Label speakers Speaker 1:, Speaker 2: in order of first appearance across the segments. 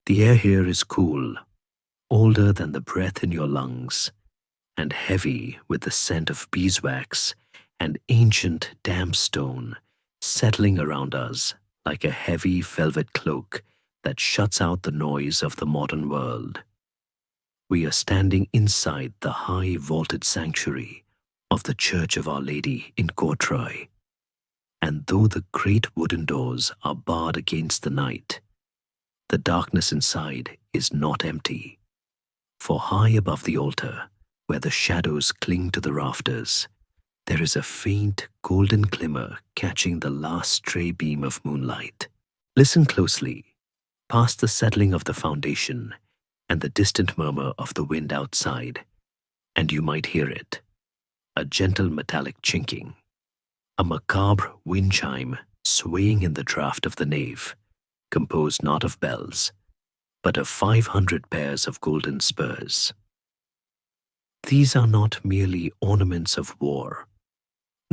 Speaker 1: The air here is cool, older than the breath in your lungs, and heavy with the scent of beeswax and ancient damp stone settling around us like a heavy velvet cloak that shuts out the noise of the modern world. We are standing inside the high vaulted sanctuary of the Church of Our Lady in Courtrai, and though the great wooden doors are barred against the night, the darkness inside is not empty, for high above the altar, where the shadows cling to the rafters, there is a faint golden glimmer catching the last stray beam of moonlight. Listen closely, past the settling of the foundation and the distant murmur of the wind outside, and you might hear it, a gentle metallic chinking, a macabre wind chime swaying in the draught of the nave, composed not of bells, but of 500 pairs of golden spurs. These are not merely ornaments of war.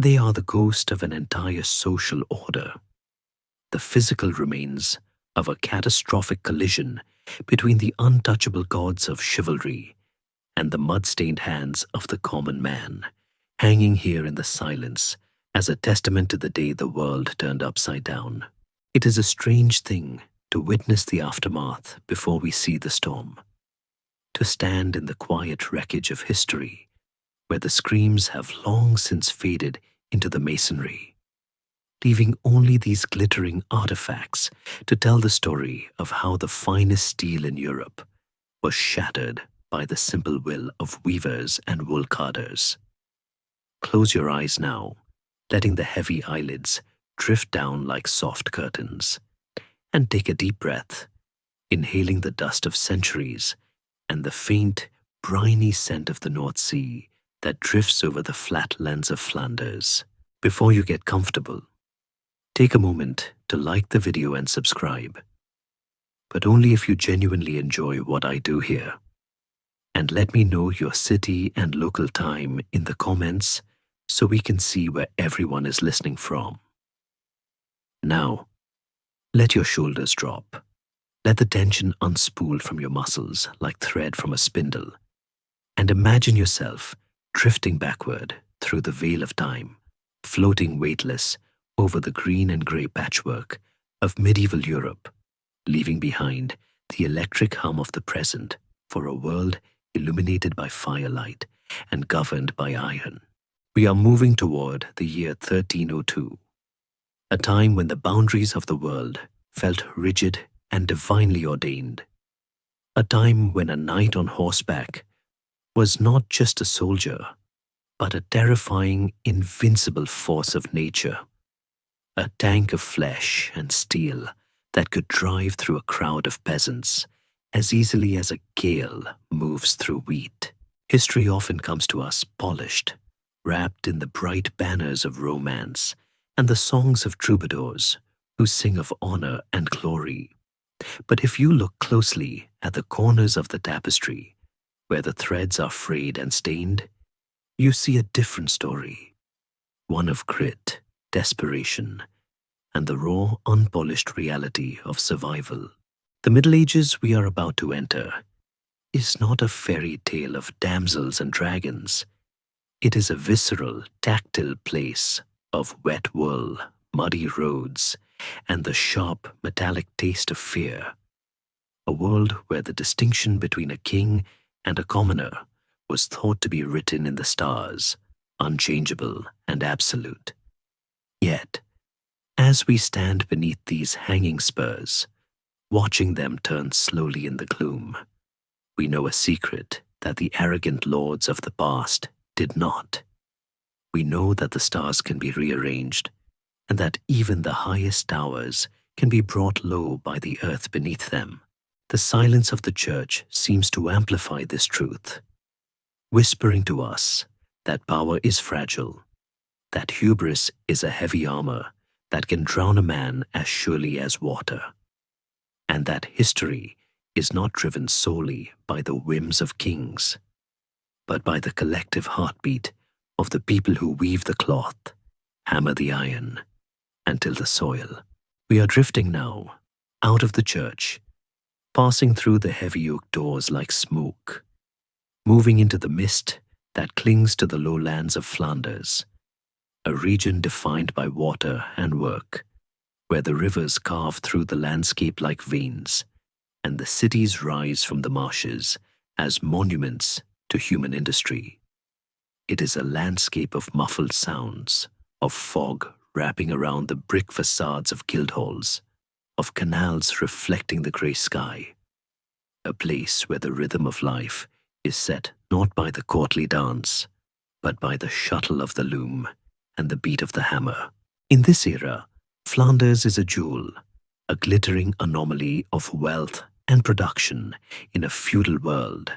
Speaker 1: They are the ghost of an entire social order, the physical remains of a catastrophic collision between the untouchable gods of chivalry and the mud-stained hands of the common man, hanging here in the silence as a testament to the day the world turned upside down. It is a strange thing to witness the aftermath before we see the storm, to stand in the quiet wreckage of history, where the screams have long since faded into the masonry, leaving only these glittering artifacts to tell the story of how the finest steel in Europe was shattered by the simple will of weavers and wool carders. Close your eyes now, letting the heavy eyelids drift down like soft curtains, and take a deep breath, inhaling the dust of centuries and the faint, briny scent of the North Sea that drifts over the flat lands of Flanders. Before you get comfortable, take a moment to like the video and subscribe, but only if you genuinely enjoy what I do here. And let me know your city and local time in the comments so we can see where everyone is listening from. Now, let your shoulders drop. Let the tension unspool from your muscles like thread from a spindle, and imagine yourself drifting backward through the veil of time, floating weightless over the green and grey patchwork of medieval Europe, leaving behind the electric hum of the present for a world illuminated by firelight and governed by iron. We are moving toward the year 1302, a time when the boundaries of the world felt rigid and divinely ordained, a time when a knight on horseback was not just a soldier, but a terrifying, invincible force of nature, a tank of flesh and steel that could drive through a crowd of peasants as easily as a gale moves through wheat. History often comes to us polished, wrapped in the bright banners of romance and the songs of troubadours who sing of honor and glory. But if you look closely at the corners of the tapestry, where the threads are frayed and stained, you see a different story, one of grit, desperation, and the raw, unpolished reality of survival. The Middle Ages we are about to enter is not a fairy tale of damsels and dragons. It is a visceral, tactile place of wet wool, muddy roads, and the sharp, metallic taste of fear. A world where the distinction between a king and a commoner was thought to be written in the stars, unchangeable and absolute. Yet, as we stand beneath these hanging spurs, watching them turn slowly in the gloom, we know a secret that the arrogant lords of the past did not. We know that the stars can be rearranged, and that even the highest towers can be brought low by the earth beneath them. The silence of the church seems to amplify this truth, whispering to us that power is fragile, that hubris is a heavy armor that can drown a man as surely as water, and that history is not driven solely by the whims of kings, but by the collective heartbeat of the people who weave the cloth, hammer the iron, and till the soil. We are drifting now out of the church, passing through the heavy oak doors like smoke, moving into the mist that clings to the lowlands of Flanders, a region defined by water and work, where the rivers carve through the landscape like veins, and the cities rise from the marshes as monuments to human industry. It is a landscape of muffled sounds, of fog wrapping around the brick facades of guild halls, of canals reflecting the grey sky, a place where the rhythm of life is set not by the courtly dance, but by the shuttle of the loom and the beat of the hammer. In this era, Flanders is a jewel, a glittering anomaly of wealth and production in a feudal world,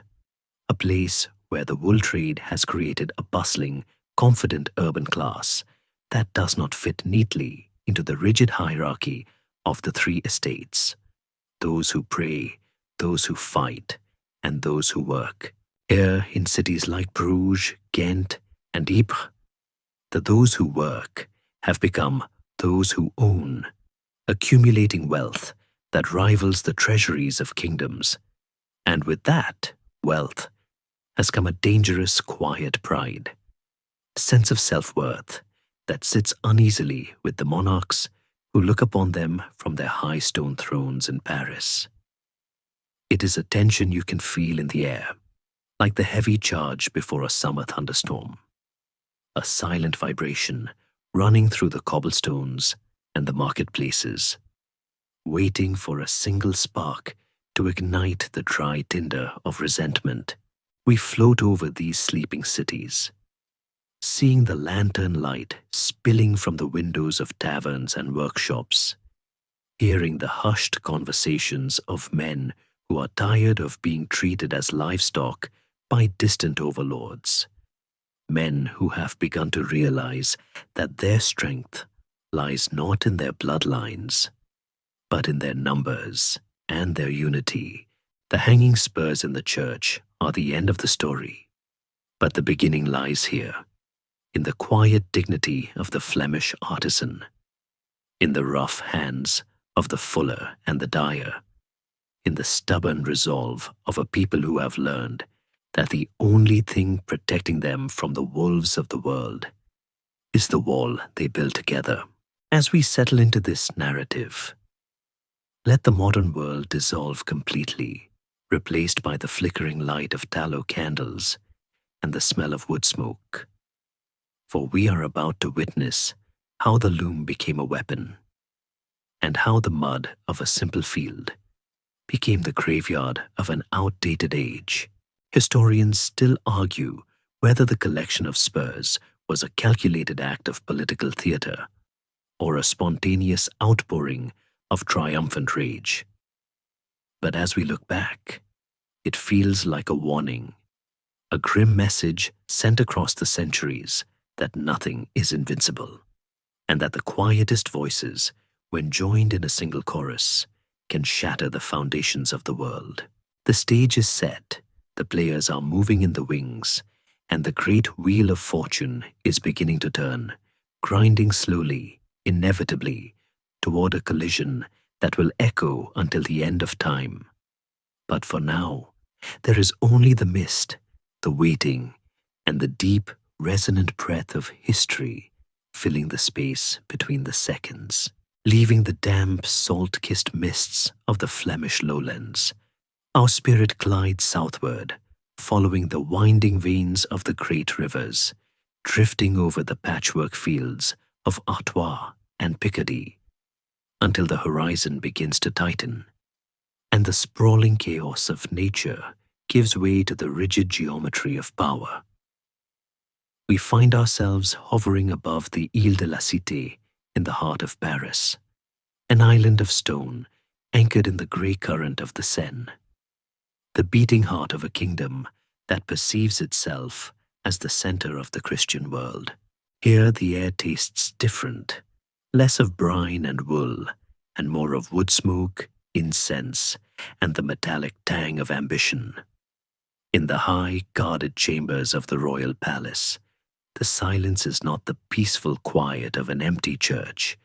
Speaker 1: a place where the wool trade has created a bustling, confident urban class that does not fit neatly into the rigid hierarchy of the three estates: those who pray, those who fight, and those who work. Here in cities like Bruges, Ghent, and Ypres, those who work have become those who own, accumulating wealth that rivals the treasuries of kingdoms. And with that wealth has come a dangerous, quiet pride, a sense of self-worth that sits uneasily with the monarchs who look upon them from their high stone thrones in Paris. It is a tension you can feel in the air, like the heavy charge before a summer thunderstorm, a silent vibration running through the cobblestones and the marketplaces, waiting for a single spark to ignite the dry tinder of resentment. We float over these sleeping cities, seeing the lantern light spilling from the windows of taverns and workshops, hearing the hushed conversations of men who are tired of being treated as livestock by distant overlords, men who have begun to realize that their strength lies not in their bloodlines, but in their numbers and their unity. The hanging spurs in the church are the end of the story, but the beginning lies here, in the quiet dignity of the Flemish artisan, in the rough hands of the fuller and the dyer, in the stubborn resolve of a people who have learned that the only thing protecting them from the wolves of the world is the wall they build together. As we settle into this narrative, let the modern world dissolve completely, replaced by the flickering light of tallow candles and the smell of wood smoke. For we are about to witness how the loom became a weapon, and how the mud of a simple field became the graveyard of an outdated age. Historians still argue whether the collection of spurs was a calculated act of political theatre or a spontaneous outpouring of triumphant rage. But as we look back, it feels like a warning, a grim message sent across the centuries that nothing is invincible, and that the quietest voices, when joined in a single chorus, can shatter the foundations of the world. The stage is set, the players are moving in the wings, and the great wheel of fortune is beginning to turn, grinding slowly, inevitably, toward a collision that will echo until the end of time. But for now, there is only the mist, the waiting, and the deep, resonant breath of history filling the space between the seconds, leaving the damp, salt-kissed mists of the Flemish lowlands. Our spirit glides southward, following the winding veins of the great rivers, drifting over the patchwork fields of Artois and Picardy, until the horizon begins to tighten, and the sprawling chaos of nature gives way to the rigid geometry of power. We find ourselves hovering above the Ile de la Cité in the heart of Paris, an island of stone anchored in the grey current of the Seine, the beating heart of a kingdom that perceives itself as the center of the Christian world. Here the air tastes different, less of brine and wool, and more of wood smoke, incense, and the metallic tang of ambition. In the high, guarded chambers of the royal palace, the silence is not the peaceful quiet of an empty church,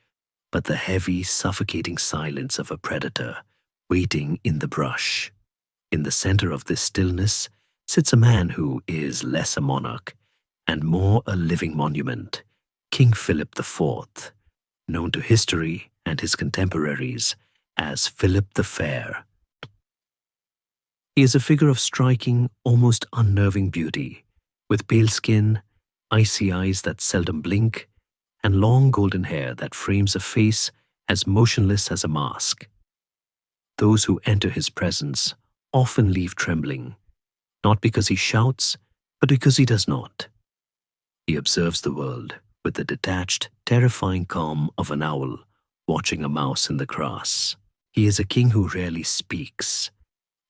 Speaker 1: but the heavy, suffocating silence of a predator waiting in the brush. In the center of this stillness sits a man who is less a monarch and more a living monument, King Philip IV, known to history and his contemporaries as Philip the Fair. He is a figure of striking, almost unnerving beauty, with pale skin, icy eyes that seldom blink, and long golden hair that frames a face as motionless as a mask. Those who enter his presence often leave trembling, not because he shouts, but because he does not. He observes the world with the detached, terrifying calm of an owl watching a mouse in the grass. He is a king who rarely speaks,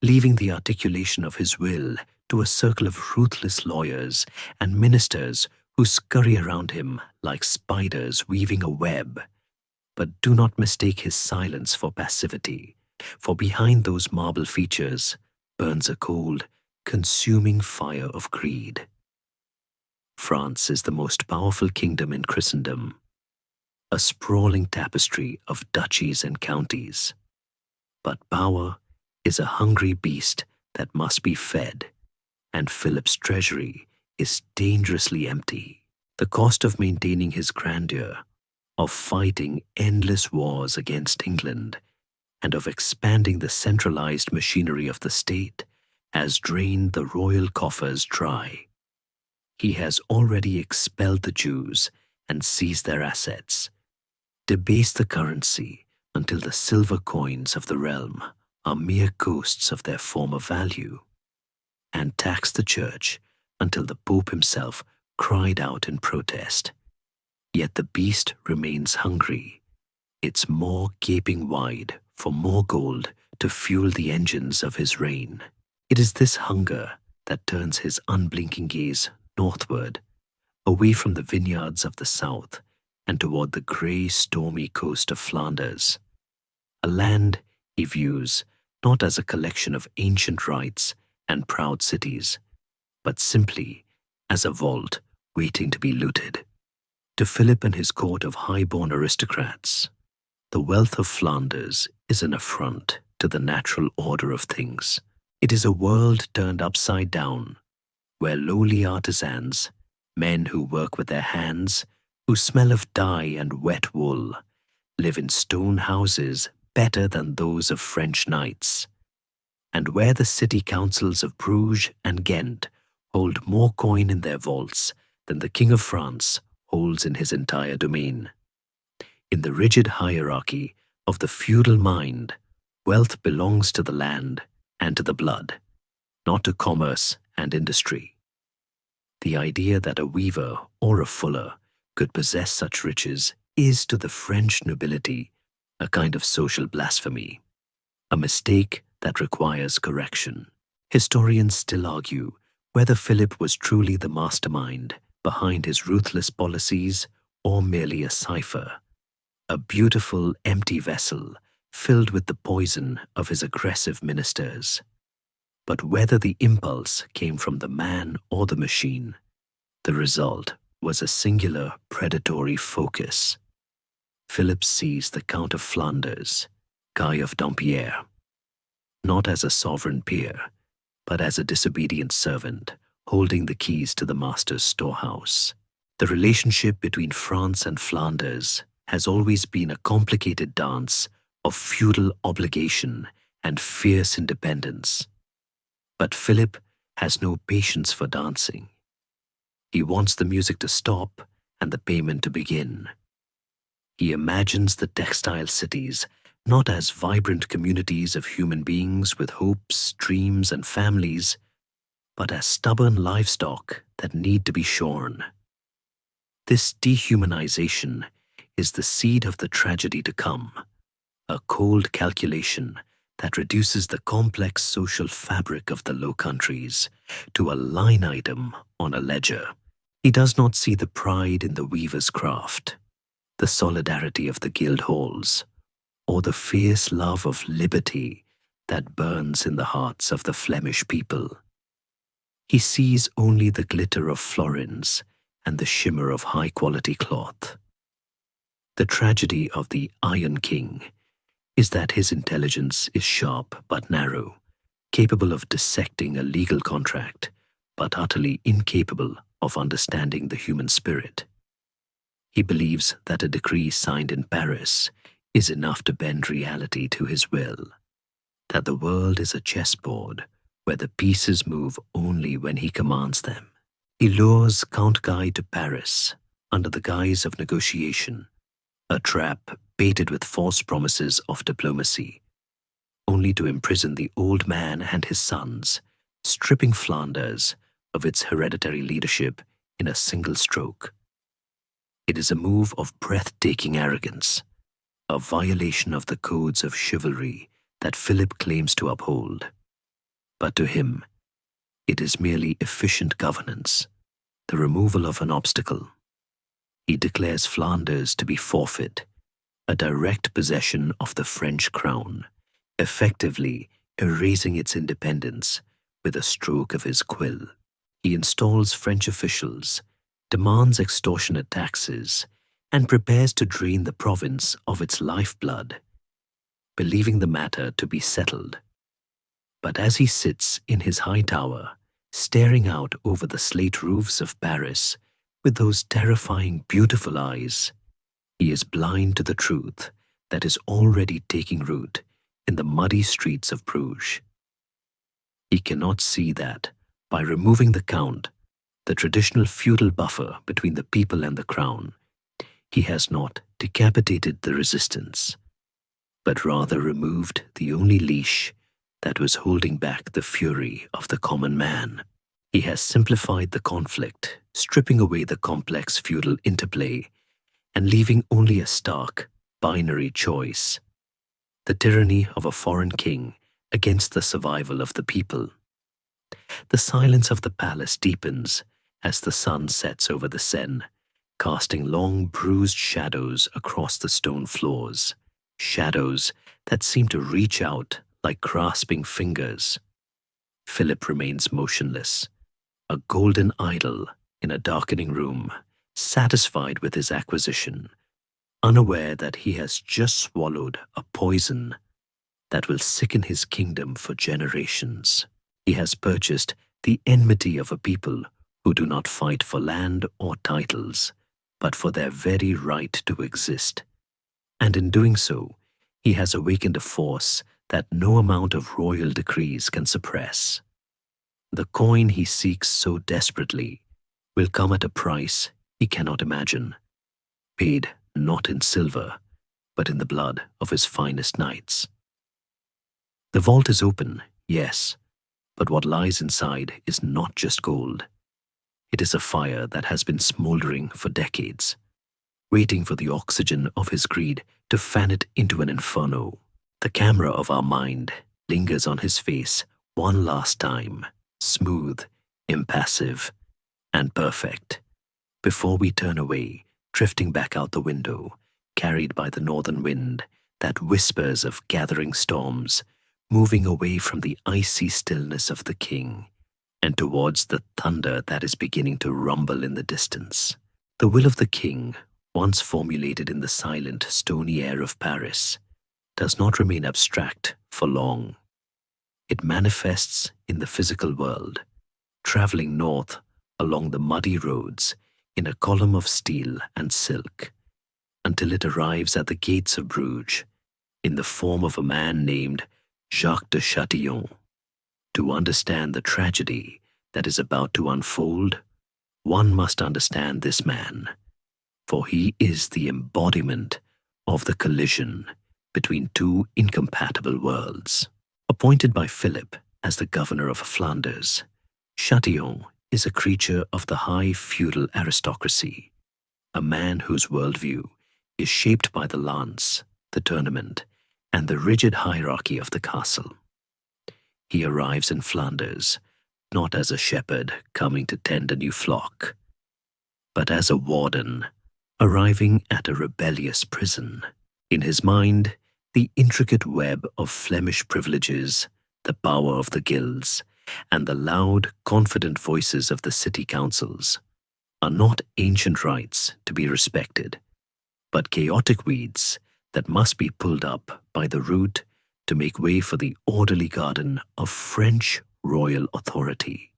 Speaker 1: leaving the articulation of his will to a circle of ruthless lawyers and ministers who scurry around him like spiders weaving a web. But do not mistake his silence for passivity, for behind those marble features burns a cold, consuming fire of greed. France is the most powerful kingdom in Christendom, a sprawling tapestry of duchies and counties. But power is a hungry beast that must be fed, and Philip's treasury is dangerously empty. The cost of maintaining his grandeur, of fighting endless wars against England, and of expanding the centralized machinery of the state has drained the royal coffers dry. He has already expelled the Jews and seized their assets, debased the currency until the silver coins of the realm are mere ghosts of their former value, and taxed the church until the Pope himself cried out in protest. Yet the beast remains hungry, its maw gaping wide for more gold to fuel the engines of his reign. It is this hunger that turns his unblinking gaze northward, away from the vineyards of the south and toward the grey, stormy coast of Flanders, a land he views not as a collection of ancient rites and proud cities, but simply as a vault waiting to be looted. To Philip and his court of high-born aristocrats, the wealth of Flanders is an affront to the natural order of things. It is a world turned upside down, where lowly artisans, men who work with their hands, who smell of dye and wet wool, live in stone houses better than those of French knights, and where the city councils of Bruges and Ghent hold more coin in their vaults than the King of France holds in his entire domain. In the rigid hierarchy of the feudal mind, wealth belongs to the land and to the blood, not to commerce and industry. The idea that a weaver or a fuller could possess such riches is to the French nobility a kind of social blasphemy, a mistake that requires correction. Historians still argue whether Philip was truly the mastermind behind his ruthless policies or merely a cipher, a beautiful empty vessel filled with the poison of his aggressive ministers. But whether the impulse came from the man or the machine, the result was a singular predatory focus. Philip sees the Count of Flanders, Guy of Dampierre, not as a sovereign peer, but as a disobedient servant holding the keys to the master's storehouse. The relationship between France and Flanders has always been a complicated dance of feudal obligation and fierce independence. But Philip has no patience for dancing. He wants the music to stop and the payment to begin. He imagines the textile cities not as vibrant communities of human beings with hopes, dreams, and families, but as stubborn livestock that need to be shorn. This dehumanization is the seed of the tragedy to come, a cold calculation that reduces the complex social fabric of the Low Countries to a line item on a ledger. He does not see the pride in the weaver's craft, the solidarity of the guild halls, or the fierce love of liberty that burns in the hearts of the Flemish people. He sees only the glitter of florins and the shimmer of high-quality cloth. The tragedy of the Iron King is that his intelligence is sharp but narrow, capable of dissecting a legal contract, but utterly incapable of understanding the human spirit. He believes that a decree signed in Paris is enough to bend reality to his will, that the world is a chessboard where the pieces move only when he commands them. He lures Count Guy to Paris under the guise of negotiation, a trap baited with false promises of diplomacy, only to imprison the old man and his sons, stripping Flanders of its hereditary leadership in a single stroke. It is a move of breathtaking arrogance, a violation of the codes of chivalry that Philip claims to uphold. But to him, it is merely efficient governance, the removal of an obstacle. He declares Flanders to be forfeit, a direct possession of the French crown, effectively erasing its independence with a stroke of his quill. He installs French officials, demands extortionate taxes, and prepares to drain the province of its lifeblood, believing the matter to be settled. But as he sits in his high tower, staring out over the slate roofs of Paris with those terrifying, beautiful eyes, he is blind to the truth that is already taking root in the muddy streets of Bruges. He cannot see that, by removing the Count, the traditional feudal buffer between the people and the crown, he has not decapitated the resistance, but rather removed the only leash that was holding back the fury of the common man. He has simplified the conflict, stripping away the complex feudal interplay and leaving only a stark, binary choice: the tyranny of a foreign king against the survival of the people. The silence of the palace deepens as the sun sets over the Seine, casting long, bruised shadows across the stone floors, shadows that seem to reach out like grasping fingers. Philip remains motionless, a golden idol in a darkening room, satisfied with his acquisition, unaware that he has just swallowed a poison that will sicken his kingdom for generations. He has purchased the enmity of a people who do not fight for land or titles, but for their very right to exist. And in doing so, he has awakened a force that no amount of royal decrees can suppress. The coin he seeks so desperately will come at a price he cannot imagine, paid not in silver, but in the blood of his finest knights. The vault is open, yes, but what lies inside is not just gold. It is a fire that has been smoldering for decades, waiting for the oxygen of his greed to fan it into an inferno. The camera of our mind lingers on his face one last time, smooth, impassive, and perfect, before we turn away, drifting back out the window, carried by the northern wind that whispers of gathering storms, moving away from the icy stillness of the king and towards the thunder that is beginning to rumble in the distance. The will of the king, once formulated in the silent, stony air of Paris, does not remain abstract for long. It manifests in the physical world, traveling north along the muddy roads in a column of steel and silk, until it arrives at the gates of Bruges in the form of a man named Jacques de Châtillon. To understand the tragedy that is about to unfold, one must understand this man, for he is the embodiment of the collision between two incompatible worlds. Appointed by Philip as the governor of Flanders, Châtillon is a creature of the high feudal aristocracy, a man whose worldview is shaped by the lance, the tournament, and the rigid hierarchy of the castle. He arrives in Flanders not as a shepherd coming to tend a new flock, but as a warden arriving at a rebellious prison. In his mind, the intricate web of Flemish privileges, the power of the guilds, and the loud, confident voices of the city councils are not ancient rights to be respected, but chaotic weeds that must be pulled up by the root to make way for the orderly garden of French royal authority.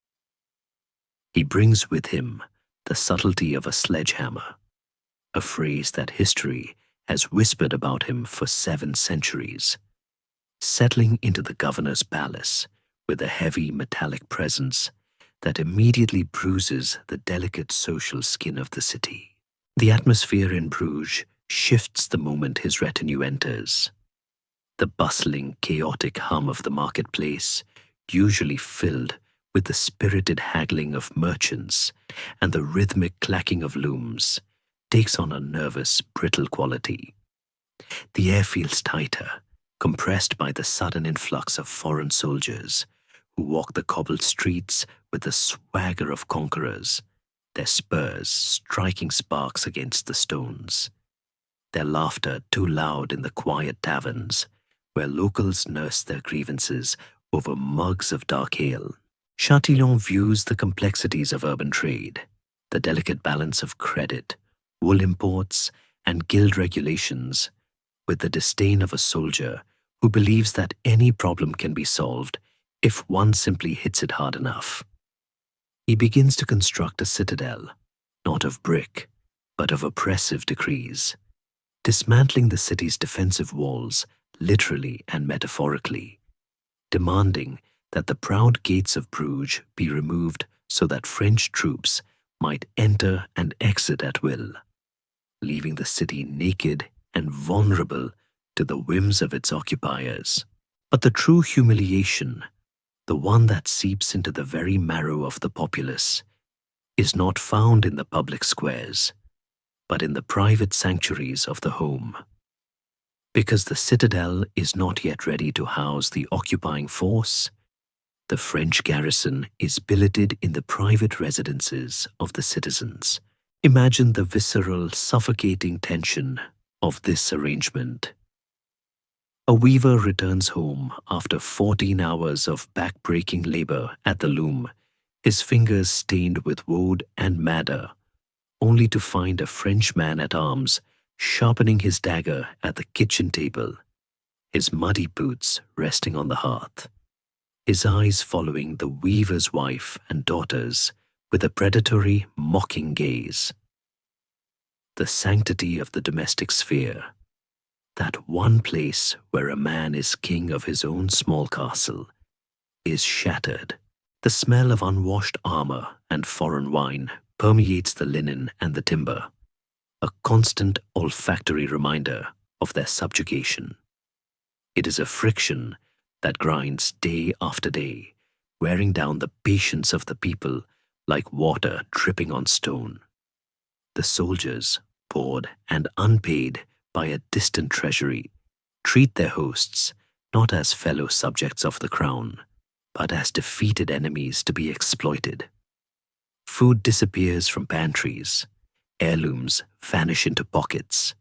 Speaker 1: He brings with him the subtlety of a sledgehammer, a phrase that history has whispered about him for 7 centuries, settling into the governor's palace with a heavy metallic presence that immediately bruises the delicate social skin of the city. The atmosphere in Bruges shifts the moment his retinue enters. The bustling, chaotic hum of the marketplace, usually filled with the spirited haggling of merchants and the rhythmic clacking of looms, takes on a nervous, brittle quality. The air feels tighter, compressed by the sudden influx of foreign soldiers who walk the cobbled streets with the swagger of conquerors, their spurs striking sparks against the stones, their laughter too loud in the quiet taverns where locals nurse their grievances over mugs of dark ale. Chatillon views the complexities of urban trade, the delicate balance of credit, wool imports, and guild regulations, with the disdain of a soldier who believes that any problem can be solved if one simply hits it hard enough. He begins to construct a citadel, not of brick, but of oppressive decrees, dismantling the city's defensive walls literally and metaphorically, demanding that the proud gates of Bruges be removed so that French troops might enter and exit at will, leaving the city naked and vulnerable to the whims of its occupiers. But the true humiliation, the one that seeps into the very marrow of the populace, is not found in the public squares, but in the private sanctuaries of the home. Because the citadel is not yet ready to house the occupying force, the French garrison is billeted in the private residences of the citizens. Imagine the visceral, suffocating tension of this arrangement. A weaver returns home after 14 hours of back-breaking labor at the loom, his fingers stained with woad and madder, only to find a French man-at-arms sharpening his dagger at the kitchen table, his muddy boots resting on the hearth, his eyes following the weaver's wife and daughters with a predatory, mocking gaze. The sanctity of the domestic sphere, that one place where a man is king of his own small castle, is shattered. The smell of unwashed armor and foreign wine permeates the linen and the timber, a constant olfactory reminder of their subjugation. It is a friction that grinds day after day, wearing down the patience of the people like water dripping on stone. The soldiers, bored and unpaid by a distant treasury, treat their hosts not as fellow subjects of the crown, but as defeated enemies to be exploited. Food disappears from pantries, heirlooms vanish into pockets,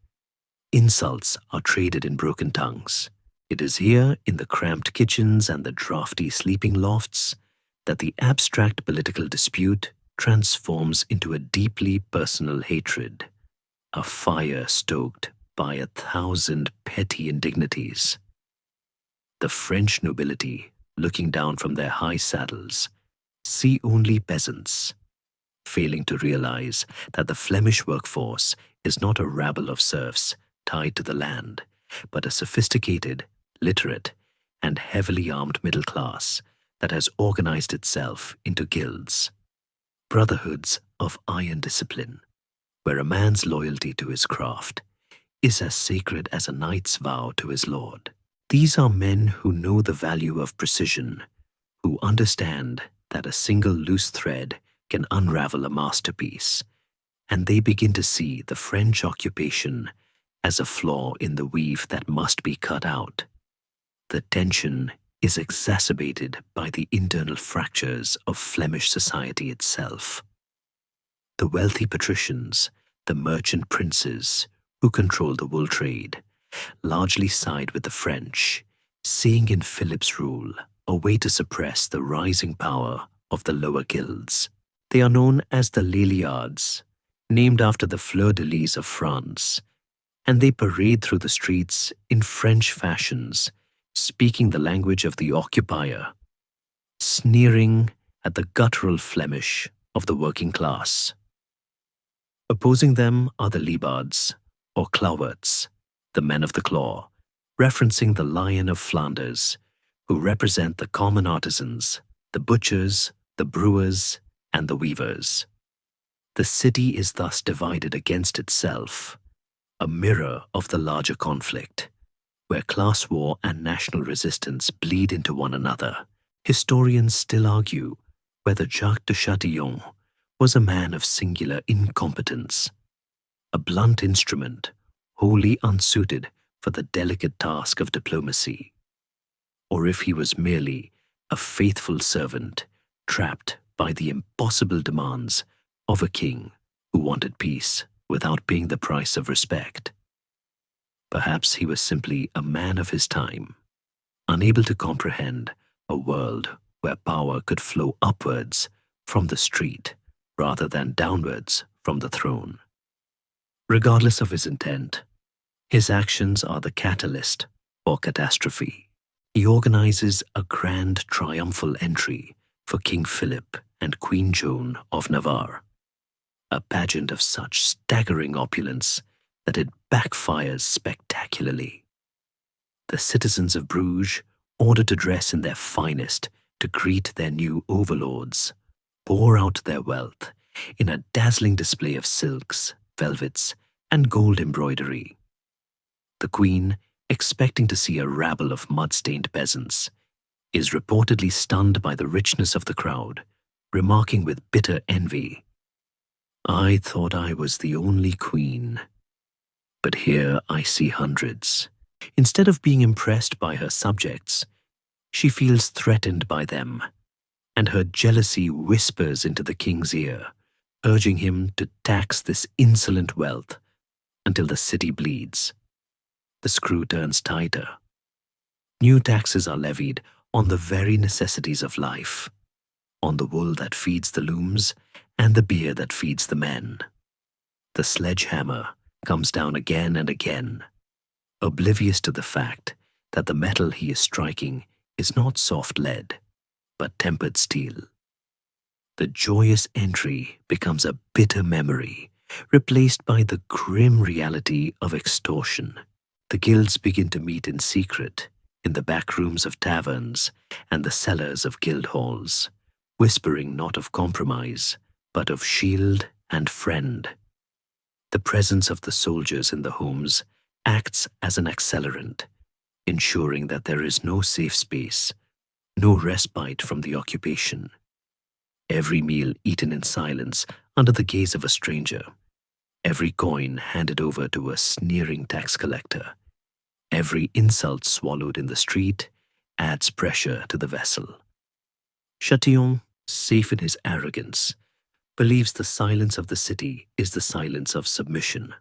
Speaker 1: insults are traded in broken tongues. It is here, in the cramped kitchens and the drafty sleeping lofts, that the abstract political dispute transforms into a deeply personal hatred, a fire stoked by 1,000 petty indignities. The French nobility, looking down from their high saddles, see only peasants, failing to realize that the Flemish workforce is not a rabble of serfs tied to the land, but a sophisticated, literate, and heavily armed middle class that has organized itself into guilds, brotherhoods of iron discipline, where a man's loyalty to his craft is as sacred as a knight's vow to his lord. These are men who know the value of precision, who understand that a single loose thread can unravel a masterpiece, and they begin to see the French occupation as a flaw in the weave that must be cut out. The tension is exacerbated by the internal fractures of Flemish society itself. The wealthy patricians, the merchant princes who control the wool trade, largely side with the French, seeing in Philip's rule a way to suppress the rising power of the lower guilds. They are known as the Liliards, named after the fleur-de-lis of France, and they parade through the streets in French fashions, speaking the language of the occupier, sneering at the guttural Flemish of the working class. Opposing them are the Leobards, or Clowards, the men of the claw, referencing the Lion of Flanders, who represent the common artisans, the butchers, the brewers, and the weavers. The city is thus divided against itself, a mirror of the larger conflict, where class war and national resistance bleed into one another. Historians still argue whether Jacques de Chatillon was a man of singular incompetence, a blunt instrument wholly unsuited for the delicate task of diplomacy, or if he was merely a faithful servant trapped by the impossible demands of a king who wanted peace without paying the price of respect. Perhaps he was simply a man of his time, unable to comprehend a world where power could flow upwards from the street rather than downwards from the throne. Regardless of his intent, his actions are the catalyst for catastrophe. He organizes a grand triumphal entry for King Philip and Queen Joan of Navarre, a pageant of such staggering opulence that it backfires spectacularly. The citizens of Bruges, ordered to dress in their finest to greet their new overlords, pour out their wealth in a dazzling display of silks, velvets, and gold embroidery. The Queen, expecting to see a rabble of mud-stained peasants, is reportedly stunned by the richness of the crowd, remarking with bitter envy, "I thought I was the only queen, but here I see hundreds." Instead of being impressed by her subjects, she feels threatened by them, and her jealousy whispers into the king's ear, urging him to tax this insolent wealth until the city bleeds. The screw turns tighter. New taxes are levied on the very necessities of life, on the wool that feeds the looms and the beer that feeds the men. The sledgehammer comes down again and again, oblivious to the fact that the metal he is striking is not soft lead, but tempered steel. The joyous entry becomes a bitter memory, replaced by the grim reality of extortion. The guilds begin to meet in secret, in the back rooms of taverns and the cellars of guild halls, whispering not of compromise, but of shield and friend. The presence of the soldiers in the homes acts as an accelerant, ensuring that there is no safe space, no respite from the occupation. Every meal eaten in silence under the gaze of a stranger, every coin handed over to a sneering tax collector, every insult swallowed in the street adds pressure to the vessel. Chatillon, safe in his arrogance, believes the silence of the city is the silence of submission.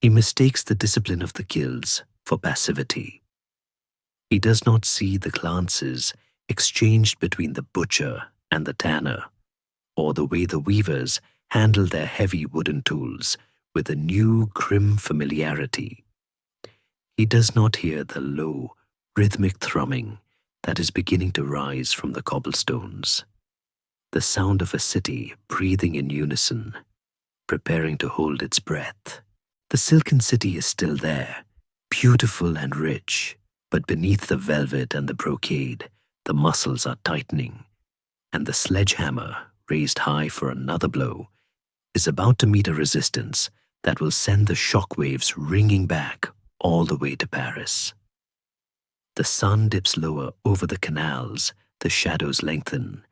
Speaker 1: He mistakes the discipline of the guilds for passivity. He does not see the glances exchanged between the butcher and the tanner, or the way the weavers handle their heavy wooden tools with a new grim familiarity. He does not hear the low, rhythmic thrumming that is beginning to rise from the cobblestones, the sound of a city breathing in unison, preparing to hold its breath. The silken city is still there, beautiful and rich, but beneath the velvet and the brocade, the muscles are tightening, and the sledgehammer, raised high for another blow, is about to meet a resistance that will send the shock waves ringing back all the way to Paris. The sun dips lower over the canals, the shadows lengthen,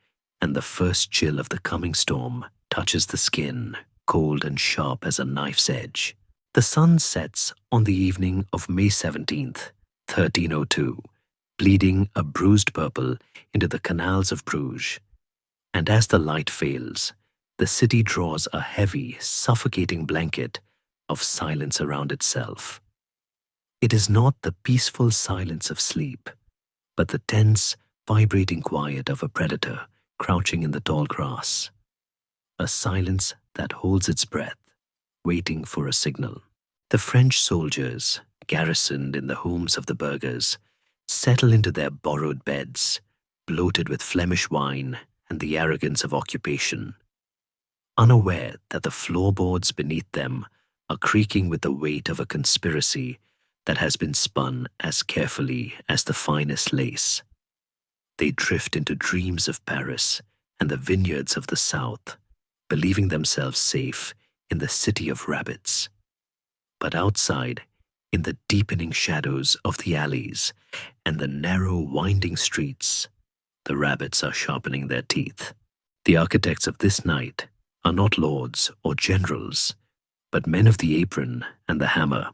Speaker 1: and the first chill of the coming storm touches the skin, cold and sharp as a knife's edge. The sun sets on the evening of May 17th, 1302, bleeding a bruised purple into the canals of Bruges, and as the light fails, the city draws a heavy, suffocating blanket of silence around itself. It is not the peaceful silence of sleep, but the tense, vibrating quiet of a predator crouching in the tall grass. A silence that holds its breath, waiting for a signal. The French soldiers, garrisoned in the homes of the burghers, settle into their borrowed beds, bloated with Flemish wine and the arrogance of occupation, unaware that the floorboards beneath them are creaking with the weight of a conspiracy that has been spun as carefully as the finest lace. They drift into dreams of Paris and the vineyards of the South, believing themselves safe in the city of rabbits. But outside, in the deepening shadows of the alleys and the narrow, winding streets, the rabbits are sharpening their teeth. The architects of this night are not lords or generals, but men of the apron and the hammer.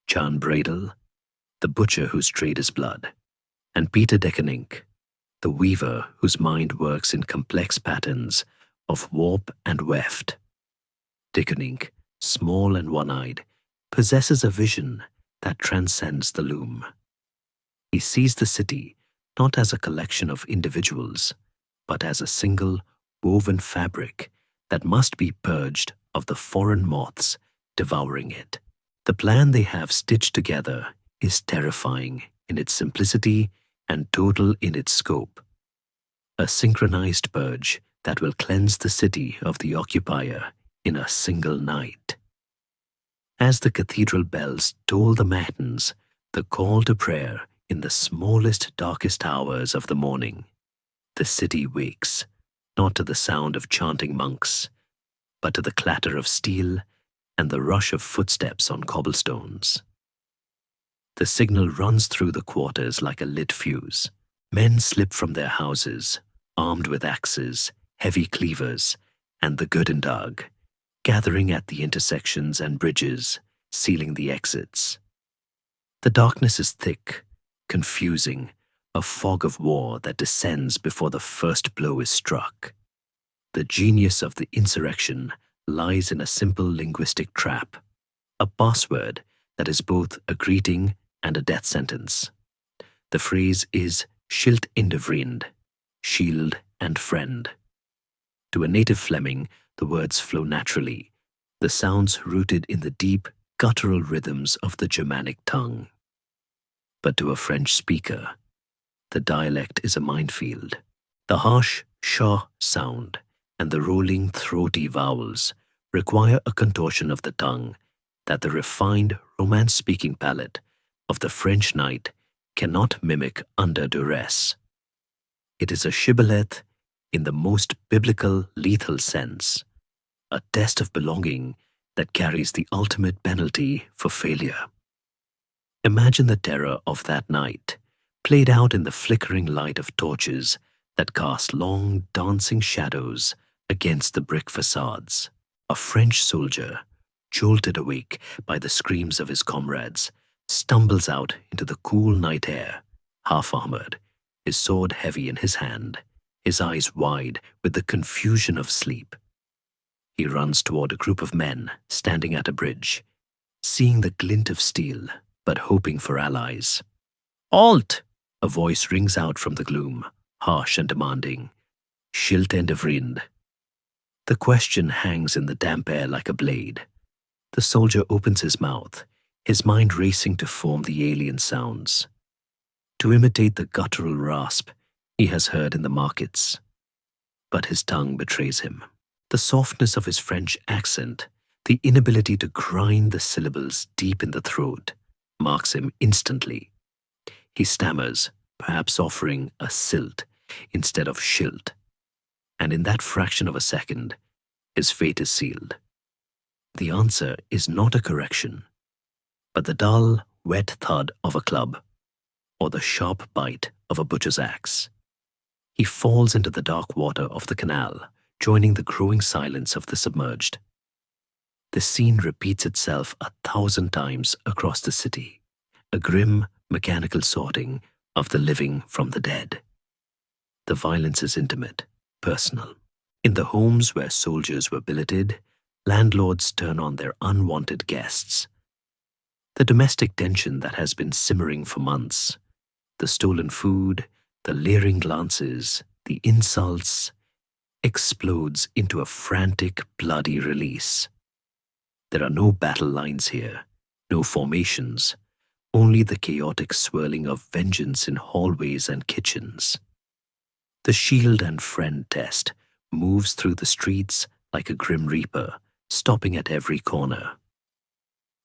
Speaker 1: John Bradel, the butcher whose trade is blood, and Peter Deckenink, the weaver whose mind works in complex patterns of warp and weft. Deckenink, small and one-eyed, possesses a vision that transcends the loom. He sees the city not as a collection of individuals, but as a single, woven fabric that must be purged of the foreign moths devouring it. The plan they have stitched together is terrifying in its simplicity and total in its scope. A synchronized purge that will cleanse the city of the occupier in a single night. As the cathedral bells toll the matins, the call to prayer in the smallest, darkest hours of the morning, the city wakes, not to the sound of chanting monks, but to the clatter of steel and the rush of footsteps on cobblestones. The signal runs through the quarters like a lit fuse. Men slip from their houses, armed with axes, heavy cleavers, and the Gurdendag, gathering at the intersections and bridges, sealing the exits. The darkness is thick, confusing, a fog of war that descends before the first blow is struck. The genius of the insurrection lies in a simple linguistic trap, a password that is both a greeting and a death sentence. The phrase is Schild in de Vriend, shield and friend. To a native Fleming, the words flow naturally, the sounds rooted in the deep, guttural rhythms of the Germanic tongue. But to a French speaker, the dialect is a minefield. The harsh sh sound and the rolling, throaty vowels require a contortion of the tongue that the refined, Romance-speaking palate of the French knight cannot mimic under duress. It is a shibboleth in the most biblical, lethal sense, a test of belonging that carries the ultimate penalty for failure. Imagine the terror of that night, played out in the flickering light of torches that cast long, dancing shadows against the brick facades. A French soldier, jolted awake by the screams of his comrades, stumbles out into the cool night air, half-armored, his sword heavy in his hand, his eyes wide with the confusion of sleep. He runs toward a group of men standing at a bridge, seeing the glint of steel, but hoping for allies. "Halt!" a voice rings out from the gloom, harsh and demanding. "Schild in de Vriend." The question hangs in the damp air like a blade. The soldier opens his mouth, his mind racing to form the alien sounds, to imitate the guttural rasp he has heard in the markets. But his tongue betrays him. The softness of his French accent, the inability to grind the syllables deep in the throat, marks him instantly. He stammers, perhaps offering a silt instead of schild, and in that fraction of a second, his fate is sealed. The answer is not a correction, but the dull, wet thud of a club, or the sharp bite of a butcher's axe. He falls into the dark water of the canal, joining the growing silence of the submerged. The scene repeats itself 1,000 times across the city, a grim, mechanical sorting of the living from the dead. The violence is intimate, personal. In the homes where soldiers were billeted, landlords turn on their unwanted guests. The domestic tension that has been simmering for months, the stolen food, the leering glances, the insults, explodes into a frantic, bloody release. There are no battle lines here, No formations, only the chaotic swirling of vengeance in hallways and kitchens. The shield and friend test moves through the streets like a grim reaper, stopping at every corner.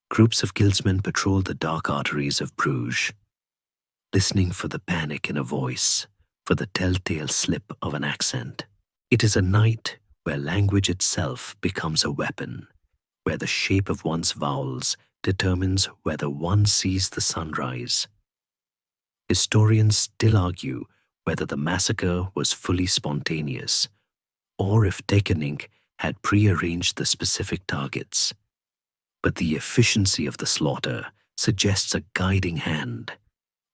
Speaker 1: Groups of guildsmen patrol the dark arteries of Bruges, listening for the panic in a voice, for the telltale slip of an accent. It is a night where language itself becomes a weapon, where the shape of one's vowels determines whether one sees the sunrise. Historians still argue whether the massacre was fully spontaneous, or if Deceuninck had prearranged the specific targets. But the efficiency of the slaughter suggests a guiding hand,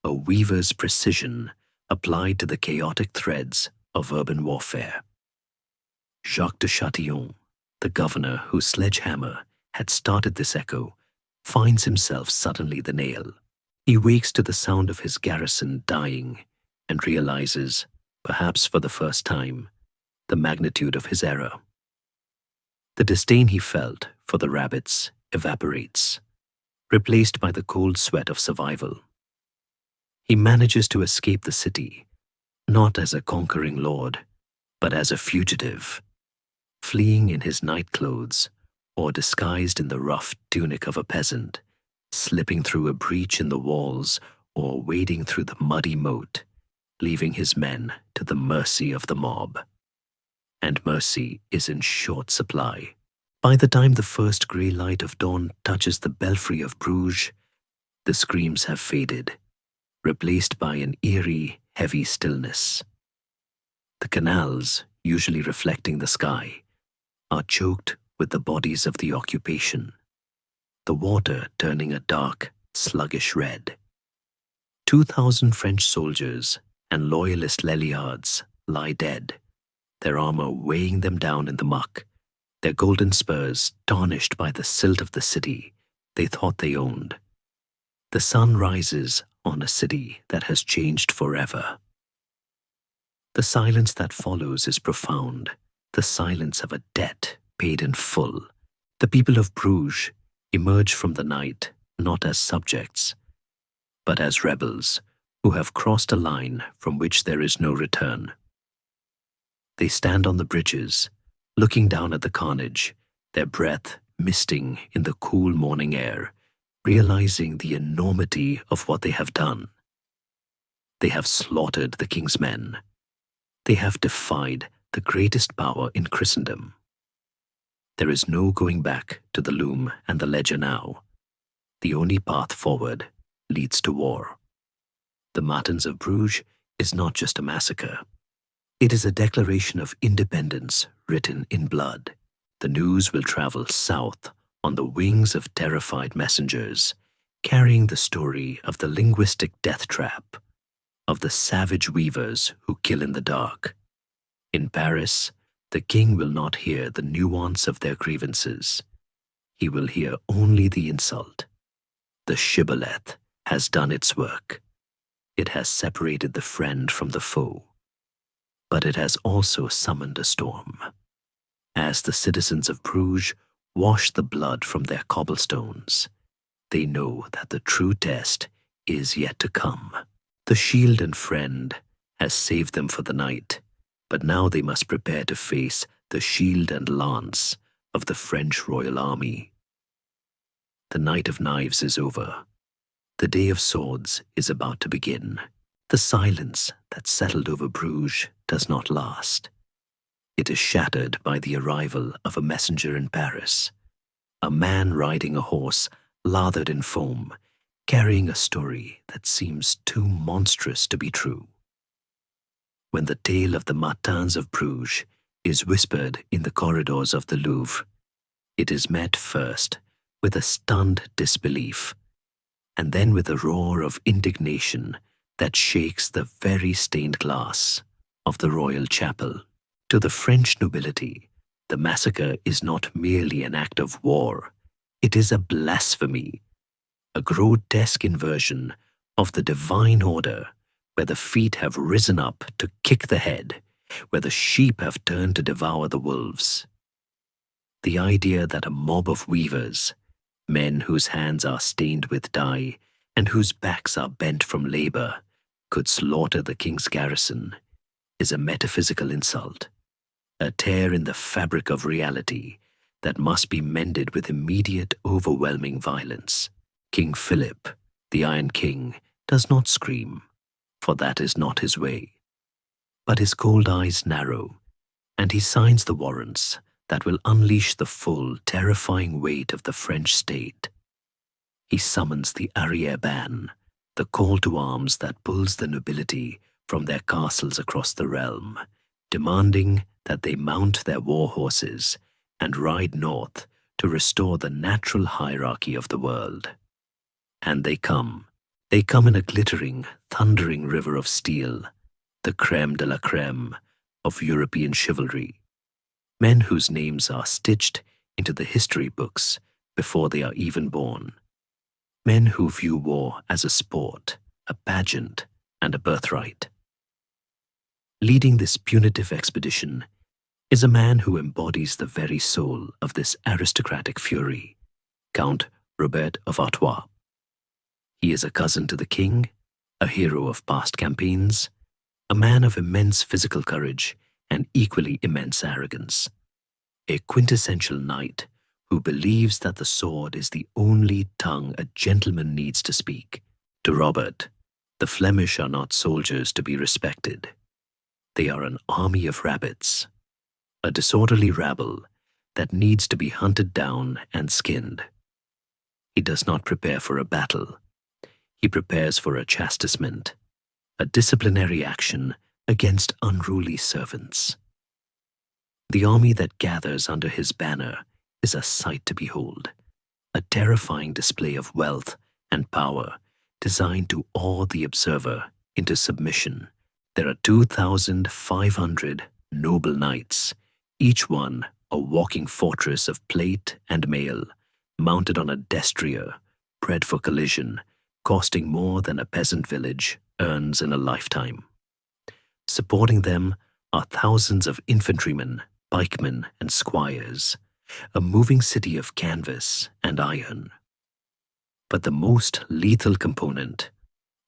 Speaker 1: a weaver's precision applied to the chaotic threads of urban warfare. Jacques de Châtillon, the governor whose sledgehammer had started this echo, finds himself suddenly the nail. He wakes to the sound of his garrison dying and realizes, perhaps for the first time, the magnitude of his error. The disdain he felt for the rabbits evaporates, replaced by the cold sweat of survival. He manages to escape the city, not as a conquering lord, but as a fugitive, fleeing in his night clothes or disguised in the rough tunic of a peasant, slipping through a breach in the walls or wading through the muddy moat, leaving his men to the mercy of the mob. And mercy is in short supply. By the time the first grey light of dawn touches the belfry of Bruges, the screams have faded, replaced by an eerie, heavy stillness. The canals, usually reflecting the sky, are choked with the bodies of the occupation, the water turning a dark, sluggish red. 2,000 French soldiers and loyalist Leliards lie dead, their armor weighing them down in the muck, their golden spurs tarnished by the silt of the city they thought they owned. The sun rises on a city that has changed forever. The silence that follows is profound, the silence of a debt paid in full. The people of Bruges emerge from the night not as subjects, but as rebels who have crossed a line from which there is no return. They stand on the bridges, looking down at the carnage, their breath misting in the cool morning air, realizing the enormity of what they have done. They have slaughtered the king's men. They have defied the greatest power in Christendom. There is no going back to the loom and the ledger now. The only path forward leads to war. The Matins of Bruges is not just a massacre. It is a declaration of independence written in blood. The news will travel south on the wings of terrified messengers, carrying the story of the linguistic death trap, of the savage weavers who kill in the dark. In Paris, the king will not hear the nuance of their grievances. He will hear only the insult. The shibboleth has done its work. It has separated the friend from the foe. But it has also summoned a storm. As the citizens of Bruges wash the blood from their cobblestones, they know that the true test is yet to come. The shield and friend has saved them for the night, but now they must prepare to face the shield and lance of the French royal army. The night of knives is over. The day of swords is about to begin. The silence that settled over Bruges does not last. It is shattered by the arrival of a messenger in Paris, a man riding a horse lathered in foam, carrying a story that seems too monstrous to be true. When the tale of the Matins of Bruges is whispered in the corridors of the Louvre, it is met first with a stunned disbelief, and then with a roar of indignation that shakes the very stained glass of the royal chapel. To the French nobility, the massacre is not merely an act of war, it is a blasphemy, a grotesque inversion of the divine order, where the feet have risen up to kick the head, where the sheep have turned to devour the wolves. The idea that a mob of weavers, Men whose hands are stained with dye and whose backs are bent from labor could slaughter the king's garrison is a metaphysical insult, a tear in the fabric of reality that must be mended with immediate, overwhelming violence. King Philip, the Iron King, does not scream, for that is not his way. But his cold eyes narrow, and he signs the warrants that will unleash the full, terrifying weight of the French state. He summons the arrière ban, the call to arms that pulls the nobility from their castles across the realm, demanding that they mount their war horses and ride north to restore the natural hierarchy of the world. And they come. They come in a glittering, thundering river of steel, the crème de la crème of European chivalry. Men whose names are stitched into the history books before they are even born. Men who view war as a sport, a pageant, and a birthright. Leading this punitive expedition is a man who embodies the very soul of this aristocratic fury, Count Robert of Artois. He is a cousin to the king, a hero of past campaigns, a man of immense physical courage and equally immense arrogance, a quintessential knight who believes that the sword is the only tongue a gentleman needs to speak. To Robert, the Flemish are not soldiers to be respected. They are an army of rabbits, a disorderly rabble that needs to be hunted down and skinned. He does not prepare for a battle. He prepares for a chastisement, a disciplinary action against unruly servants. The army that gathers under his banner is a sight to behold, a terrifying display of wealth and power designed to awe the observer into submission. There are 2,500 noble knights, each one a walking fortress of plate and mail, mounted on a destrier, bred for collision, costing more than a peasant village earns in a lifetime. Supporting them are thousands of infantrymen, pikemen, and squires, a moving city of canvas and iron. But the most lethal component,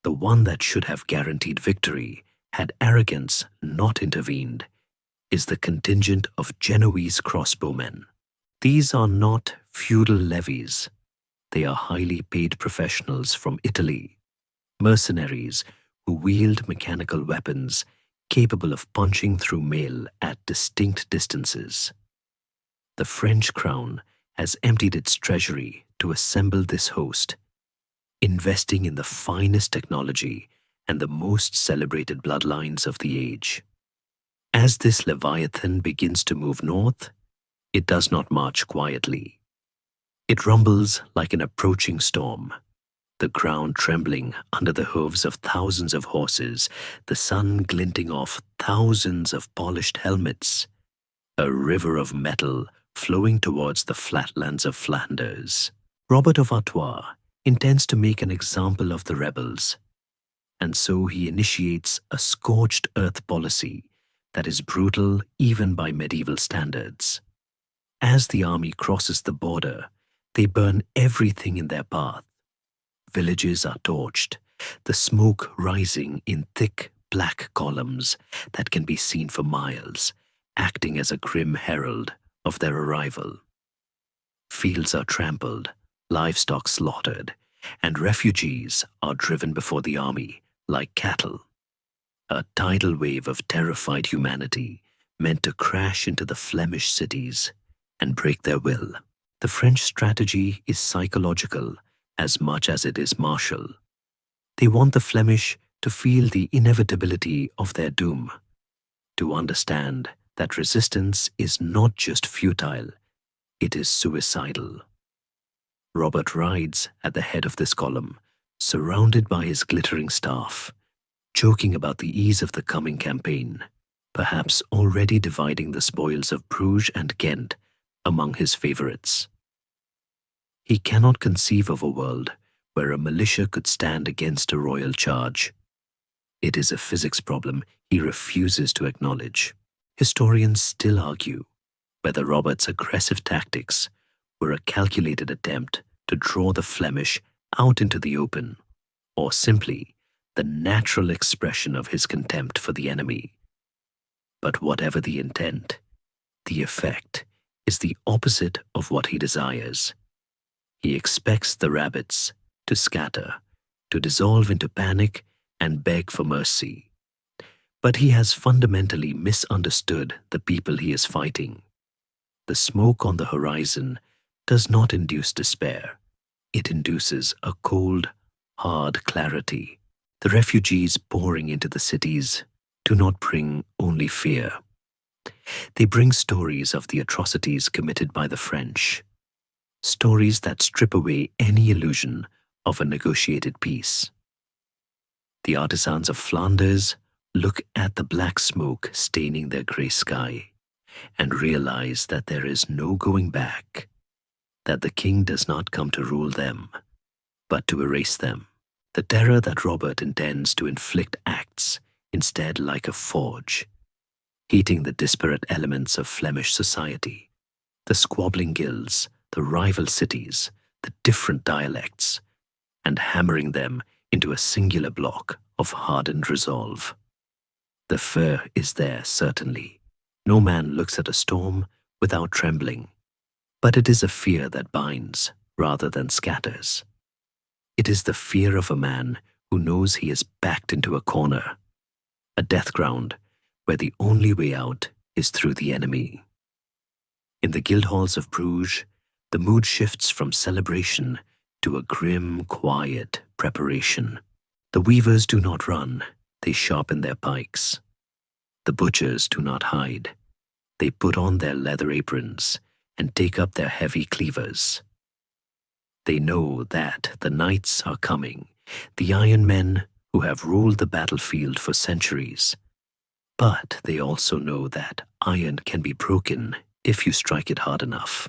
Speaker 1: the one that should have guaranteed victory had arrogance not intervened, is the contingent of Genoese crossbowmen. These are not feudal levies. They are highly paid professionals from Italy, mercenaries who wield mechanical weapons capable of punching through mail at distinct distances. The French crown has emptied its treasury to assemble this host, investing in the finest technology and the most celebrated bloodlines of the age. As this leviathan begins to move north, it does not march quietly. It rumbles like an approaching storm, the ground trembling under the hooves of thousands of horses, the sun glinting off thousands of polished helmets, a river of metal flowing towards the flatlands of Flanders. Robert of Artois intends to make an example of the rebels, and so he initiates a scorched earth policy that is brutal even by medieval standards. As the army crosses the border, they burn everything in their path. Villages are torched, the smoke rising in thick black columns that can be seen for miles, acting as a grim herald of their arrival. Fields are trampled, livestock slaughtered, and refugees are driven before the army like cattle. A tidal wave of terrified humanity meant to crash into the Flemish cities and break their will. The French strategy is psychological as much as it is martial. They want the Flemish to feel the inevitability of their doom, to understand that resistance is not just futile, it is suicidal. Robert rides at the head of this column, surrounded by his glittering staff, joking about the ease of the coming campaign, perhaps already dividing the spoils of Bruges and Ghent among his favorites. He cannot conceive of a world where a militia could stand against a royal charge. It is a physics problem he refuses to acknowledge. Historians still argue whether Robert's aggressive tactics were a calculated attempt to draw the Flemish out into the open, or simply the natural expression of his contempt for the enemy. But whatever the intent, the effect is the opposite of what he desires. He expects the rabbits to scatter, to dissolve into panic and beg for mercy. But he has fundamentally misunderstood the people he is fighting. The smoke on the horizon does not induce despair. It induces a cold, hard clarity. The refugees pouring into the cities do not bring only fear. They bring stories of the atrocities committed by the French, stories that strip away any illusion of a negotiated peace. The artisans of Flanders look at the black smoke staining their grey sky and realize that there is no going back, that the king does not come to rule them, but to erase them. The terror that Robert intends to inflict acts instead like a forge, heating the disparate elements of Flemish society, the squabbling guilds, the rival cities, the different dialects, and hammering them into a singular block of hardened resolve. The fear is there, certainly. No man looks at a storm without trembling, but it is a fear that binds rather than scatters. It is the fear of a man who knows he is backed into a corner, a death ground where the only way out is through the enemy. In the guild halls of Bruges, the mood shifts from celebration to a grim, quiet preparation. The weavers do not run, they sharpen their pikes. The butchers do not hide, they put on their leather aprons and take up their heavy cleavers. They know that the knights are coming, the iron men who have ruled the battlefield for centuries. But they also know that iron can be broken if you strike it hard enough.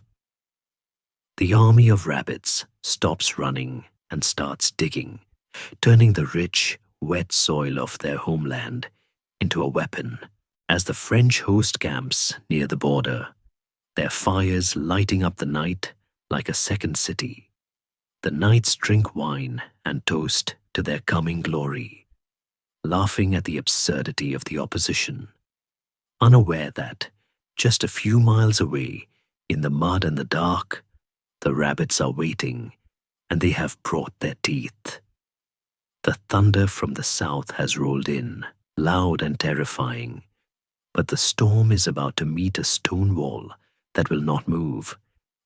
Speaker 1: The army of rabbits stops running and starts digging, turning the rich, wet soil of their homeland into a weapon. As the French host camps near the border, their fires lighting up the night like a second city. The knights drink wine and toast to their coming glory, laughing at the absurdity of the opposition, unaware that just a few miles away, in the mud and the dark, the rabbits are waiting, and they have brought their teeth. The thunder from the south has rolled in, loud and terrifying, but the storm is about to meet a stone wall that will not move,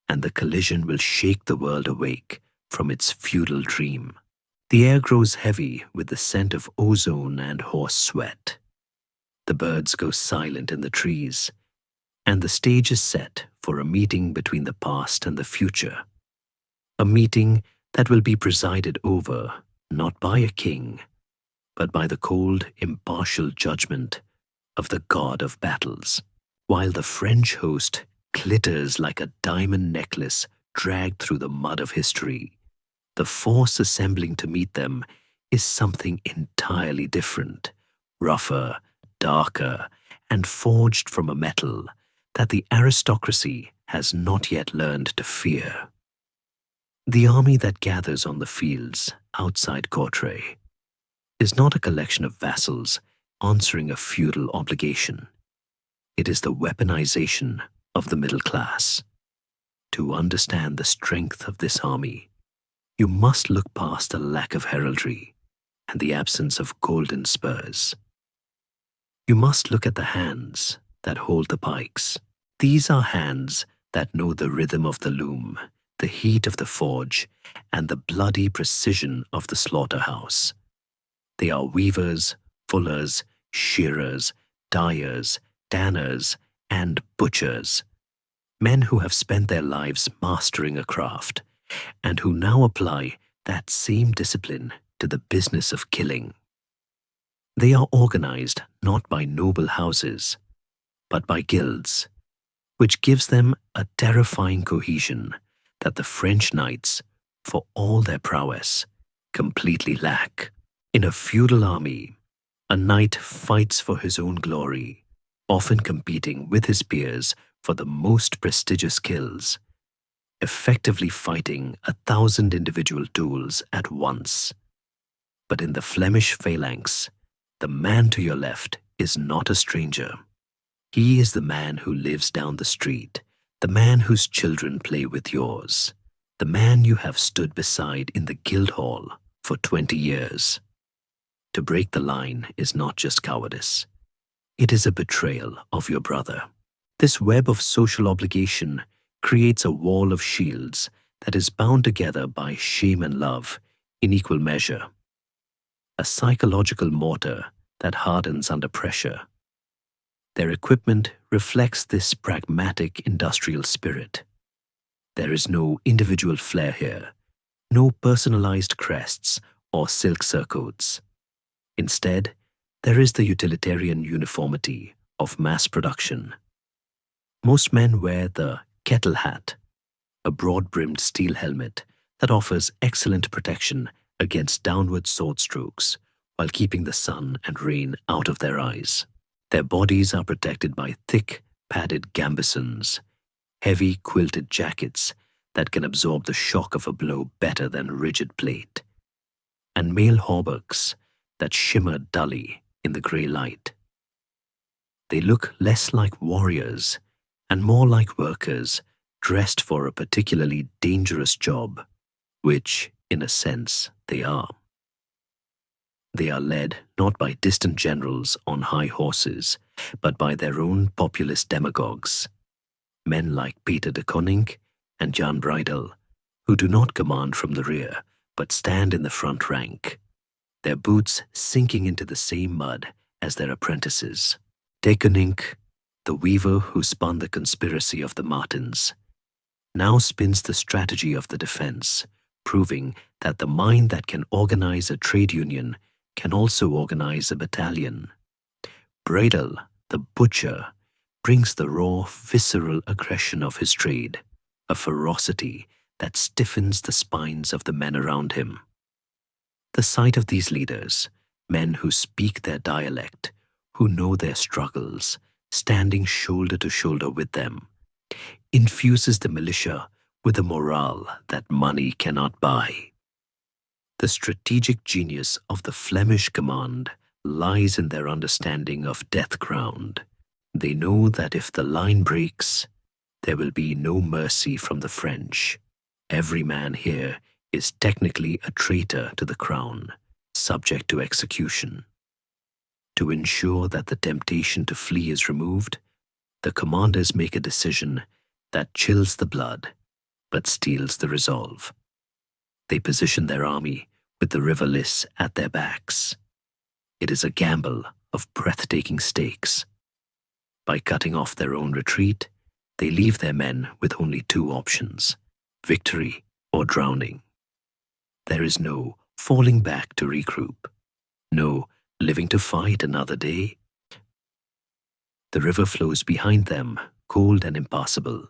Speaker 1: and the collision will shake the world awake from its feudal dream. The air grows heavy with the scent of ozone and horse sweat. The birds go silent in the trees, and the stage is set for a meeting between the past and the future. A meeting that will be presided over not by a king, but by the cold, impartial judgment of the god of battles. While the French host glitters like a diamond necklace dragged through the mud of history, the force assembling to meet them is something entirely different, rougher, darker, and forged from a metal that the aristocracy has not yet learned to fear. The army that gathers on the fields outside Courtrai is not a collection of vassals answering a feudal obligation. It is the weaponization of the middle class. To understand the strength of this army, you must look past the lack of heraldry and the absence of golden spurs. You must look at the hands that hold the pikes. These are hands that know the rhythm of the loom, the heat of the forge, and the bloody precision of the slaughterhouse. They are weavers, fullers, shearers, dyers, tanners, and butchers. Men who have spent their lives mastering a craft, and who now apply that same discipline to the business of killing. They are organized not by noble houses, but by guilds, which gives them a terrifying cohesion that the French knights, for all their prowess, completely lack. In a feudal army, a knight fights for his own glory, often competing with his peers for the most prestigious kills. effectively fighting 1,000 individual tools at once. But in the Flemish phalanx, the man to your left is not a stranger. He is the man who lives down the street, the man whose children play with yours, the man you have stood beside in the Guildhall for 20 years. To break the line is not just cowardice. It is a betrayal of your brother. This web of social obligation creates a wall of shields that is bound together by shame and love in equal measure. A psychological mortar that hardens under pressure. Their equipment reflects this pragmatic industrial spirit. There is no individual flair here, no personalized crests or silk surcoats. Instead, there is the utilitarian uniformity of mass production. Most men wear the kettle hat, a broad-brimmed steel helmet that offers excellent protection against downward sword strokes while keeping the sun and rain out of their eyes. Their bodies are protected by thick, padded gambesons, heavy quilted jackets that can absorb the shock of a blow better than rigid plate, and mail hauberks that shimmer dully in the grey light. They look less like warriors and more like workers dressed for a particularly dangerous job, which, in a sense, they are. They are led not by distant generals on high horses, but by their own populist demagogues, men like Peter de Koninck and Jan Breidel, who do not command from the rear, but stand in the front rank, their boots sinking into the same mud as their apprentices. De Koninck, the weaver who spun the conspiracy of the Martins, now spins the strategy of the defense, proving that the mind that can organize a trade union can also organize a battalion. Breidel, the butcher, brings the raw, visceral aggression of his trade, a ferocity that stiffens the spines of the men around him. The sight of these leaders, men who speak their dialect, who know their struggles, standing shoulder to shoulder with them, infuses the militia with a morale that money cannot buy. The strategic genius of the Flemish command lies in their understanding of death ground. They know that if the line breaks, there will be no mercy from the French. Every man here is technically a traitor to the crown, subject to execution. To ensure that the temptation to flee is removed, the commanders make a decision that chills the blood, but steels the resolve. They position their army with the river Lys at their backs. It is a gamble of breathtaking stakes. By cutting off their own retreat, they leave their men with only two options: victory or drowning. There is no falling back to regroup, no living to fight another day. The river flows behind them, cold and impassable,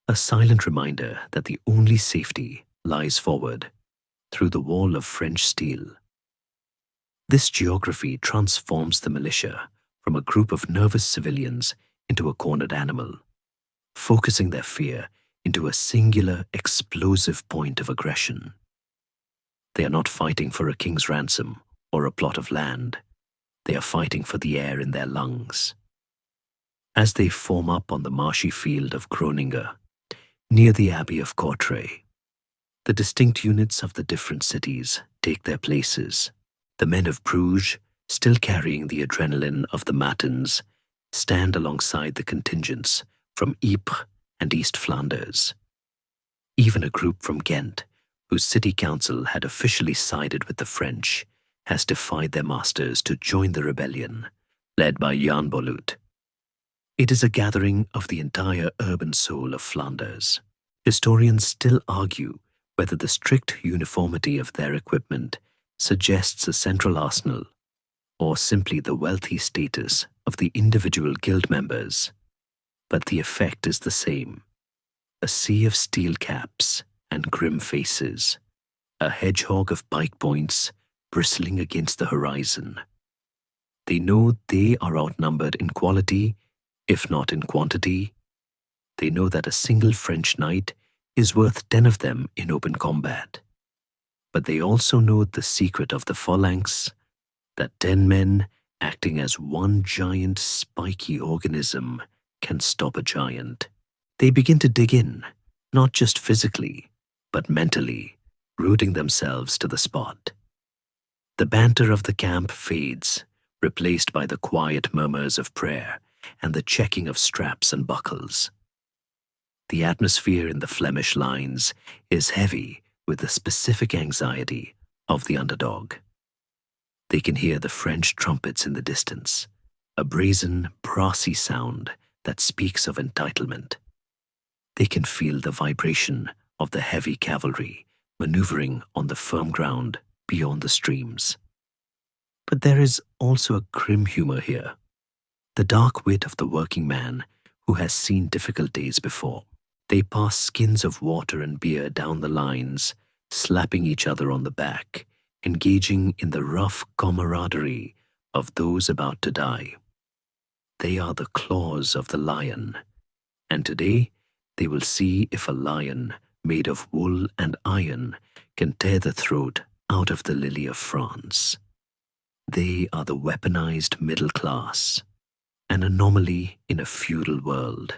Speaker 1: a silent reminder that the only safety lies forward, through the wall of French steel. This geography transforms the militia from a group of nervous civilians into a cornered animal, focusing their fear into a singular, explosive point of aggression. They are not fighting for a king's ransom or a plot of land. They are fighting for the air in their lungs. As they form up on the marshy field of Groningen, near the Abbey of Courtrai, the distinct units of the different cities take their places. The men of Bruges, still carrying the adrenaline of the Matins, stand alongside the contingents from Ypres and East Flanders. Even a group from Ghent, whose city council had officially sided with the French, has defied their masters to join the rebellion, led by Jan Bolut. It is a gathering of the entire urban soul of Flanders. Historians still argue whether the strict uniformity of their equipment suggests a central arsenal, or simply the wealthy status of the individual guild members. But the effect is the same: a sea of steel caps and grim faces, a hedgehog of pike points bristling against the horizon. They know they are outnumbered in quality, if not in quantity. They know that a single French knight is worth 10 of them in open combat. But they also know the secret of the phalanx, that 10 men acting as one giant spiky organism can stop a giant. They begin to dig in, not just physically, but mentally, rooting themselves to the spot. The banter of the camp fades, replaced by the quiet murmurs of prayer and the checking of straps and buckles. The atmosphere in the Flemish lines is heavy with the specific anxiety of the underdog. They can hear the French trumpets in the distance, a brazen, brassy sound that speaks of entitlement. They can feel the vibration of the heavy cavalry maneuvering on the firm ground beyond the streams. But there is also a grim humor here, the dark wit of the working man who has seen difficult days before. They pass skins of water and beer down the lines, slapping each other on the back, engaging in the rough camaraderie of those about to die. They are the claws of the lion, and today they will see if a lion made of wool and iron can tear the throat out of the lily of France. They are the weaponized middle class, an anomaly in a feudal world,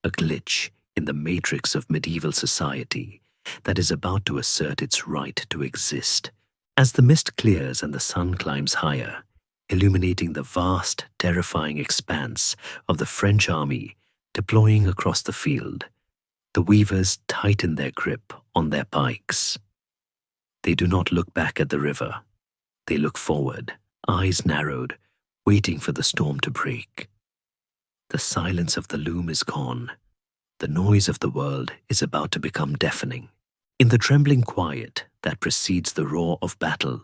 Speaker 1: a glitch in the matrix of medieval society that is about to assert its right to exist. As the mist clears and the sun climbs higher, illuminating the vast, terrifying expanse of the French army deploying across the field, the weavers tighten their grip on their pikes. They do not look back at the river. They look forward, eyes narrowed, waiting for the storm to break. The silence of the loom is gone. The noise of the world is about to become deafening. In the trembling quiet that precedes the roar of battle,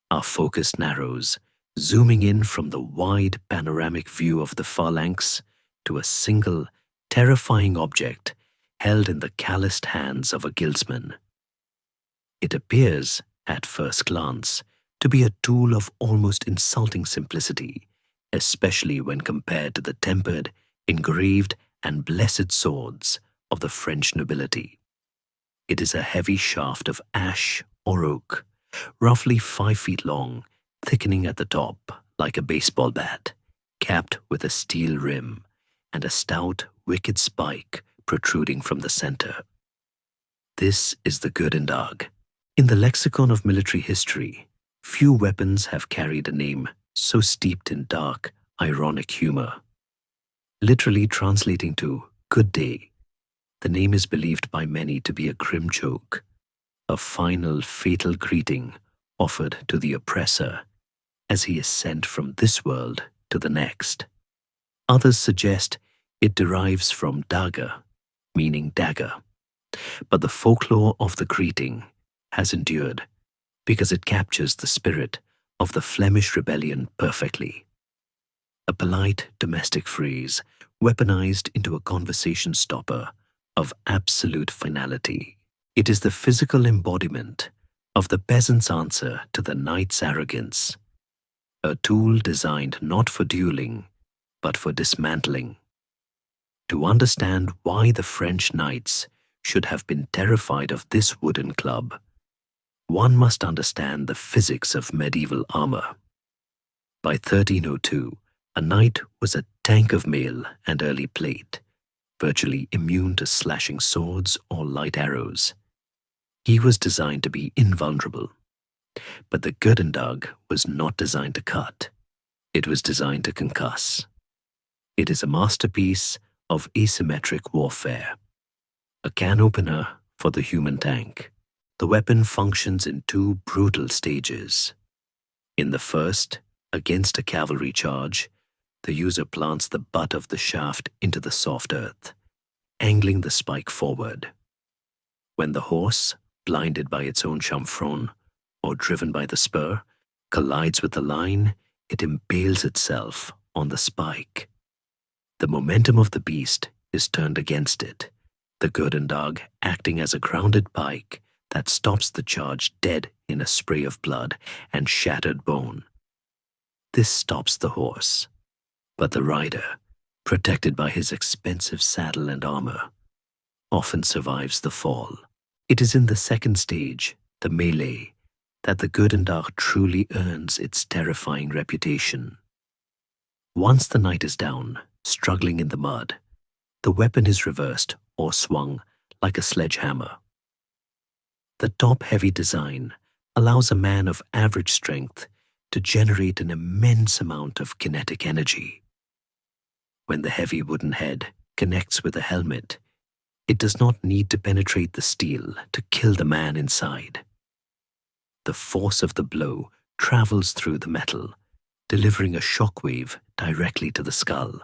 Speaker 1: our focus narrows, zooming in from the wide panoramic view of the phalanx to a single, terrifying object held in the calloused hands of a guildsman. It appears, at first glance, to be a tool of almost insulting simplicity, especially when compared to the tempered, engraved, and blessed swords of the French nobility. It is a heavy shaft of ash or oak, roughly 5 feet long, thickening at the top like a baseball bat, capped with a steel rim, and a stout, wicked spike protruding from the center. This is the Gurdendag. In the lexicon of military history, few weapons have carried a name so steeped in dark, ironic humor. Literally translating to good day, the name is believed by many to be a grim joke, a final fatal greeting offered to the oppressor as he is sent from this world to the next. Others suggest it derives from daga, meaning dagger, but the folklore of the greeting has endured because it captures the spirit of the Flemish rebellion perfectly. A polite domestic phrase weaponized into a conversation stopper of absolute finality. It is the physical embodiment of the peasant's answer to the knight's arrogance, a tool designed not for dueling, but for dismantling. To understand why the French knights should have been terrified of this wooden club, one must understand the physics of medieval armor. By 1302, a knight was a tank of mail and early plate, virtually immune to slashing swords or light arrows. He was designed to be invulnerable. But the Gurdendag was not designed to cut. It was designed to concuss. It is a masterpiece of asymmetric warfare, a can opener for the human tank. The weapon functions in two brutal stages. In the first, against a cavalry charge, the user plants the butt of the shaft into the soft earth, angling the spike forward. When the horse, blinded by its own chamfron, or driven by the spur, collides with the line, it impales itself on the spike. The momentum of the beast is turned against it, the Gurdendag acting as a grounded pike that stops the charge dead in a spray of blood and shattered bone. This stops the horse, but the rider, protected by his expensive saddle and armor, often survives the fall. It is in the second stage, the melee, that the good and dark truly earns its terrifying reputation. Once the knight is down, struggling in the mud, the weapon is reversed or swung like a sledgehammer. The top-heavy design allows a man of average strength to generate an immense amount of kinetic energy. When the heavy wooden head connects with the helmet, it does not need to penetrate the steel to kill the man inside. The force of the blow travels through the metal, delivering a shockwave directly to the skull.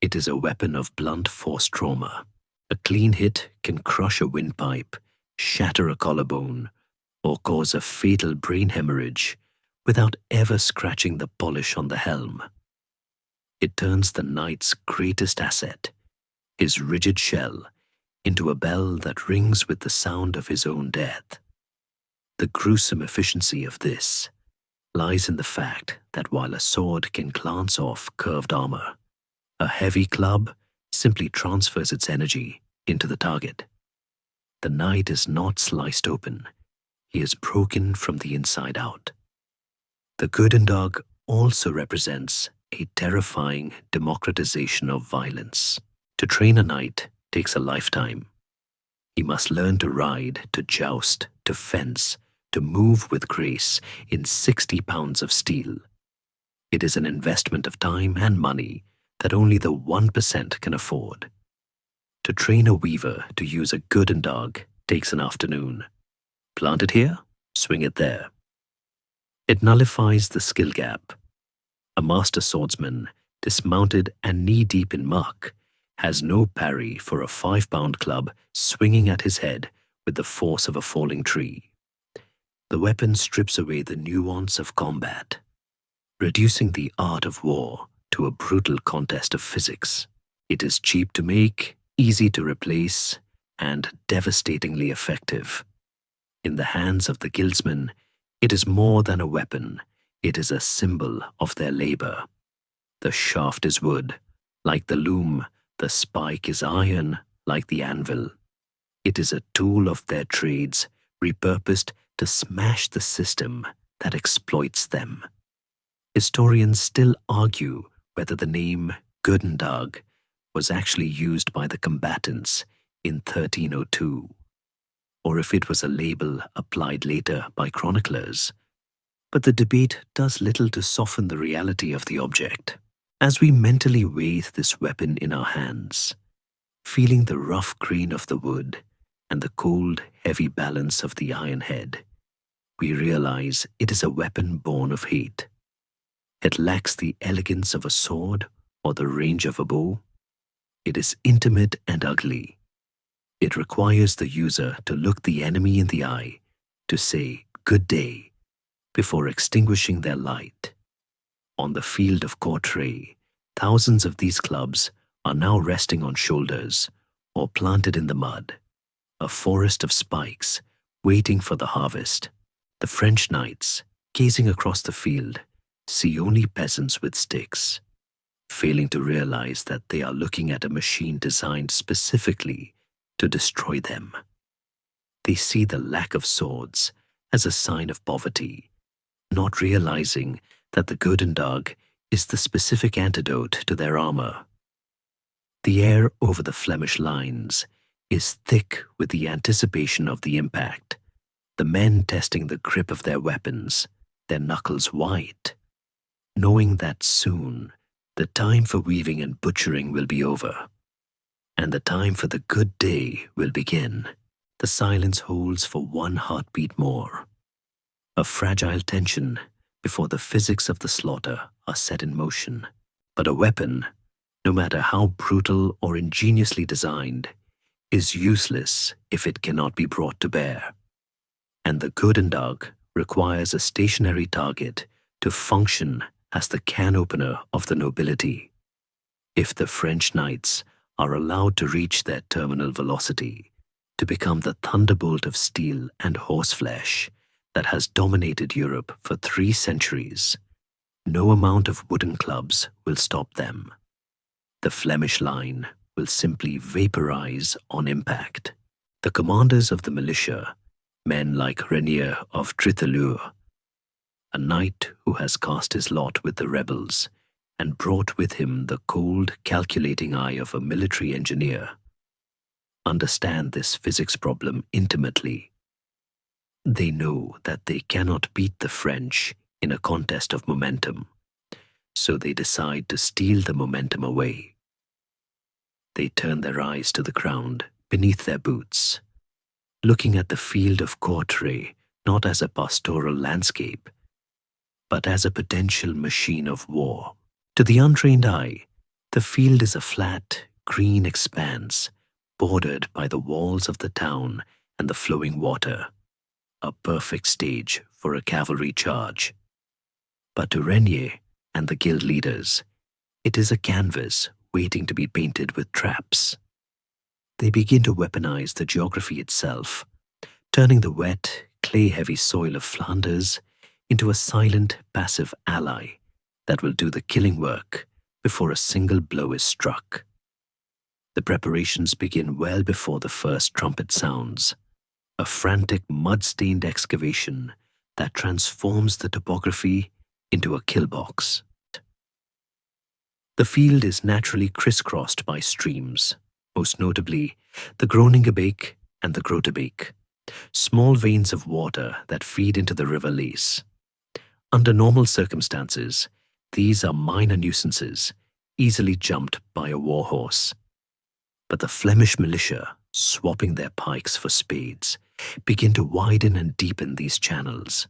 Speaker 1: It is a weapon of blunt force trauma. A clean hit can crush a windpipe, shatter a collarbone, or cause a fatal brain hemorrhage without ever scratching the polish on the helm. It turns the knight's greatest asset, his rigid shell, into a bell that rings with the sound of his own death. The gruesome efficiency of this lies in the fact that while a sword can glance off curved armor, a heavy club simply transfers its energy into the target. The knight is not sliced open, he is broken from the inside out. The good and dog also represents a terrifying democratization of violence. To train a knight takes a lifetime. He must learn to ride, to joust, to fence, to move with grace in 60 pounds of steel. It is an investment of time and money that only the 1% can afford. To train a weaver to use a good and dog takes an afternoon. Plant it here, swing it there. It nullifies the skill gap. A master swordsman, dismounted and knee-deep in muck, has no parry for a 5-pound club swinging at his head with the force of a falling tree. The weapon strips away the nuance of combat, reducing the art of war to a brutal contest of physics. It is cheap to make, easy to replace, and devastatingly effective. In the hands of the guildsmen, it is more than a weapon, it is a symbol of their labor. The shaft is wood, like the loom, the spike is iron, like the anvil. It is a tool of their trades, repurposed to smash the system that exploits them. Historians still argue whether the name Gudendag was actually used by the combatants in 1302, or if it was a label applied later by chroniclers. But the debate does little to soften the reality of the object. As we mentally weigh this weapon in our hands, feeling the rough grain of the wood and the cold, heavy balance of the iron head, we realize it is a weapon born of hate. It lacks the elegance of a sword or the range of a bow. It is intimate and ugly. It requires the user to look the enemy in the eye, to say, "Good day," before extinguishing their light. On the field of Courtrai, thousands of these clubs are now resting on shoulders or planted in the mud, a forest of spikes waiting for the harvest. The French knights, gazing across the field, see only peasants with sticks, failing to realize that they are looking at a machine designed specifically to destroy them. They see the lack of swords as a sign of poverty, not realizing that the Gudendag is the specific antidote to their armor. The air over the Flemish lines is thick with the anticipation of the impact, the men testing the grip of their weapons, their knuckles white, knowing that soon the time for weaving and butchering will be over, and the time for the good day will begin. The silence holds for one heartbeat more, a fragile tension before the physics of the slaughter are set in motion. But a weapon, no matter how brutal or ingeniously designed, is useless if it cannot be brought to bear. And the Gudendag requires a stationary target to function as the can opener of the nobility. If the French knights are allowed to reach their terminal velocity, to become the thunderbolt of steel and horseflesh that has dominated Europe for 3 centuries, no amount of wooden clubs will stop them. The Flemish line will simply vaporize on impact. The commanders of the militia, men like Renier of Trithallure, a knight who has cast his lot with the rebels and brought with him the cold, calculating eye of a military engineer, understand this physics problem intimately. They know that they cannot beat the French in a contest of momentum, so they decide to steal the momentum away. They turn their eyes to the ground beneath their boots, looking at the field of Courtrai not as a pastoral landscape, but as a potential machine of war. To the untrained eye, the field is a flat, green expanse bordered by the walls of the town and the flowing water, a perfect stage for a cavalry charge. But to Renier and the guild leaders, it is a canvas waiting to be painted with traps. They begin to weaponize the geography itself, turning the wet, clay-heavy soil of Flanders into a silent, passive ally that will do the killing work before a single blow is struck. The preparations begin well before the first trumpet sounds, a frantic, mud-stained excavation that transforms the topography into a kill-box. The field is naturally crisscrossed by streams, most notably the Groningebeek and the Grotebeek, small veins of water that feed into the River Lees. Under normal circumstances, these are minor nuisances, easily jumped by a warhorse. But the Flemish militia, swapping their pikes for spades, begin to widen and deepen these channels.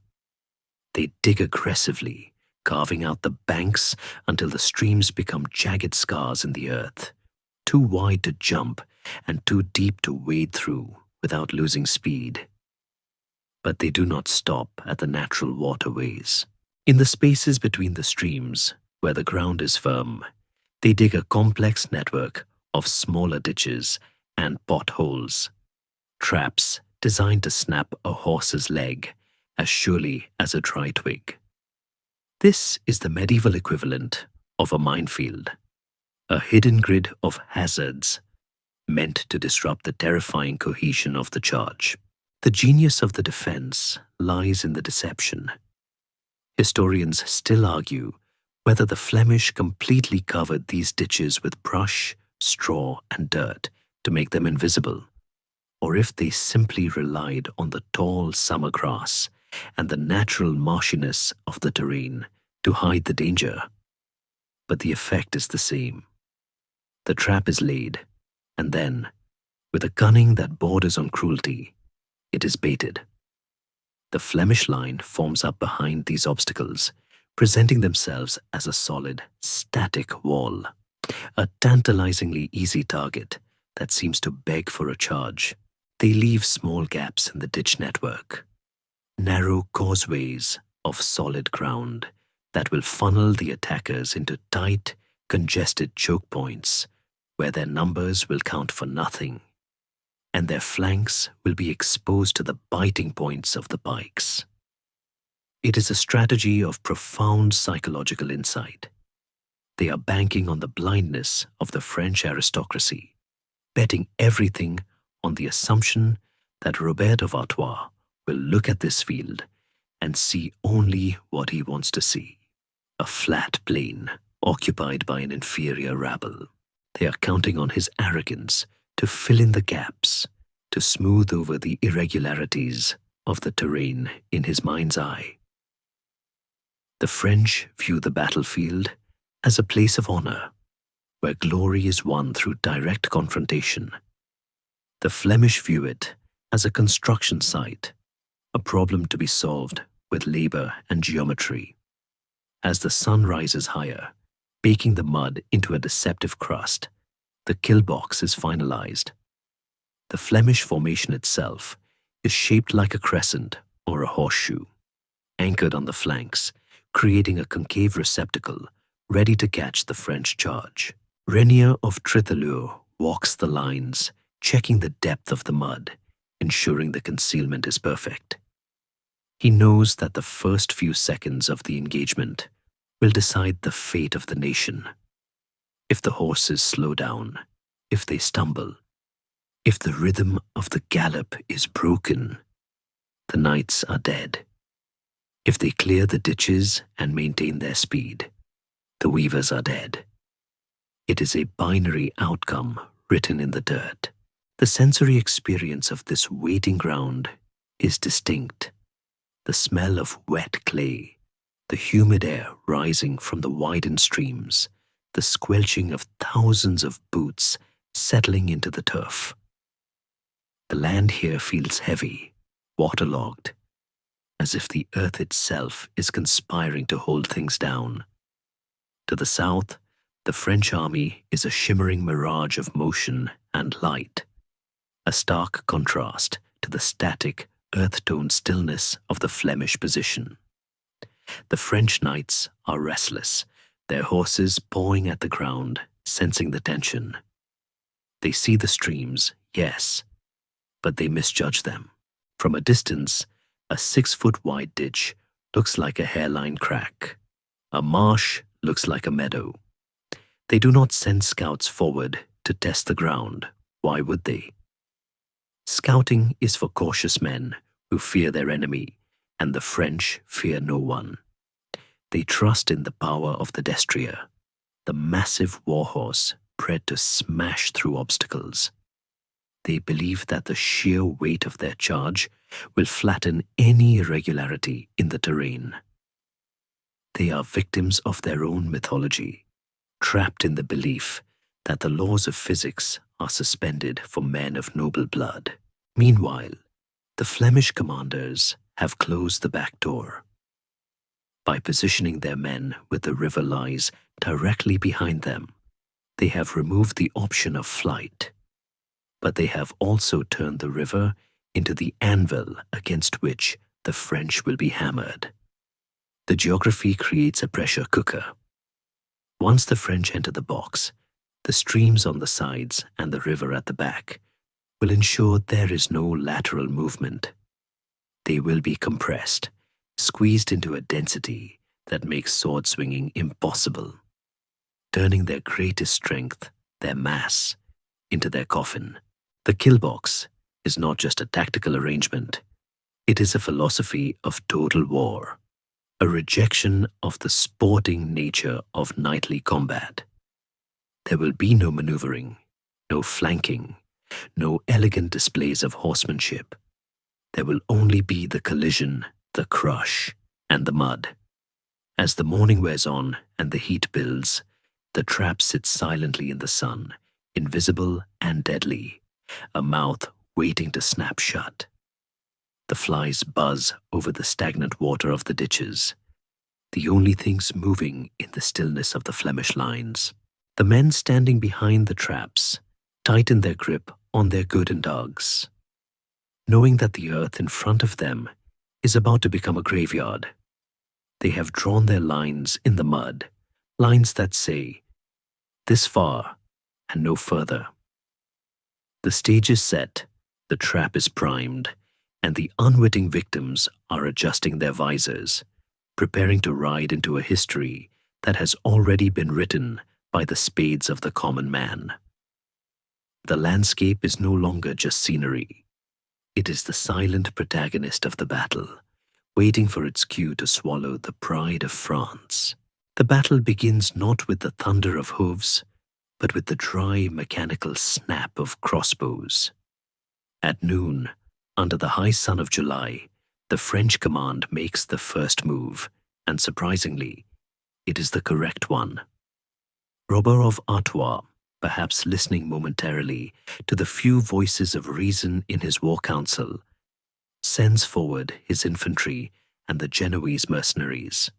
Speaker 1: They dig aggressively, carving out the banks until the streams become jagged scars in the earth, too wide to jump and too deep to wade through without losing speed. But they do not stop at the natural waterways. In the spaces between the streams, where the ground is firm, they dig a complex network of smaller ditches and potholes, traps designed to snap a horse's leg as surely as a dry twig. This is the medieval equivalent of a minefield, a hidden grid of hazards meant to disrupt the terrifying cohesion of the charge. The genius of the defense lies in the deception. Historians still argue whether the Flemish completely covered these ditches with brush, straw, and dirt to make them invisible, or if they simply relied on the tall summer grass and the natural marshiness of the terrain to hide the danger. But the effect is the same. The trap is laid, and then, with a cunning that borders on cruelty, it is baited. The Flemish line forms up behind these obstacles, presenting themselves as a solid, static wall, a tantalizingly easy target that seems to beg for a charge. They leave small gaps in the ditch network, narrow causeways of solid ground that will funnel the attackers into tight, congested choke points where their numbers will count for nothing, and their flanks will be exposed to the biting points of the pikes. It is a strategy of profound psychological insight. They are banking on the blindness of the French aristocracy, betting everything on the assumption that Robert of Artois will look at this field and see only what he wants to see, a flat plain occupied by an inferior rabble. They are counting on his arrogance to fill in the gaps, to smooth over the irregularities of the terrain in his mind's eye. The French view the battlefield as a place of honor, where glory is won through direct confrontation. The Flemish view it as a construction site, a problem to be solved with labor and geometry. As the sun rises higher, baking the mud into a deceptive crust, the kill box is finalized. The Flemish formation itself is shaped like a crescent or a horseshoe, anchored on the flanks, creating a concave receptacle ready to catch the French charge. Renier of Trithallure walks the lines, checking the depth of the mud, ensuring the concealment is perfect. He knows that the first few seconds of the engagement will decide the fate of the nation. If the horses slow down, if they stumble, if the rhythm of the gallop is broken, the knights are dead. If they clear the ditches and maintain their speed, the weavers are dead. It is a binary outcome written in the dirt. The sensory experience of this waiting ground is distinct. The smell of wet clay, the humid air rising from the widened streams, the squelching of thousands of boots settling into the turf. The land here feels heavy, waterlogged, as if the earth itself is conspiring to hold things down. To the south, the French army is a shimmering mirage of motion and light, a stark contrast to the static, earth-toned stillness of the Flemish position. The French knights are restless, their horses pawing at the ground, sensing the tension. They see the streams, yes, but they misjudge them. From a distance, a 6-foot-wide ditch looks like a hairline crack. A marsh looks like a meadow. They do not send scouts forward to test the ground. Why would they? Scouting is for cautious men who fear their enemy, and the French fear no one. They trust in the power of the destrier, the massive warhorse bred to smash through obstacles. They believe that the sheer weight of their charge will flatten any irregularity in the terrain. They are victims of their own mythology, trapped in the belief that the laws of physics are suspended for men of noble blood. Meanwhile, the Flemish commanders have closed the back door. By positioning their men with the river lies directly behind them, they have removed the option of flight. But they have also turned the river into the anvil against which the French will be hammered. The geography creates a pressure cooker. Once the French enter the box, the streams on the sides and the river at the back will ensure there is no lateral movement. They will be compressed, squeezed into a density that makes sword swinging impossible, turning their greatest strength, their mass, into their coffin. The kill box is not just a tactical arrangement, it is a philosophy of total war, a rejection of the sporting nature of knightly combat. There will be no maneuvering, no flanking, no elegant displays of horsemanship. There will only be the collision, the crush, and the mud. As the morning wears on and the heat builds, the trap sits silently in the sun, invisible and deadly, a mouth waiting to snap shut. The flies buzz over the stagnant water of the ditches, the only things moving in the stillness of the Flemish lines. The men standing behind the traps tighten their grip on their gooden dogs, knowing that the earth in front of them is about to become a graveyard. They have drawn their lines in the mud, lines that say, "This far and no further." The stage is set, the trap is primed, and the unwitting victims are adjusting their visors, preparing to ride into a history that has already been written by the spades of the common man. The landscape is no longer just scenery. It is the silent protagonist of the battle, waiting for its cue to swallow the pride of France. The battle begins not with the thunder of hooves, but with the dry, mechanical snap of crossbows. At noon, under the high sun of July, the French command makes the first move, and surprisingly, it is the correct one. Robert of Artois, perhaps listening momentarily to the few voices of reason in his war council, sends forward his infantry and the Genoese mercenaries.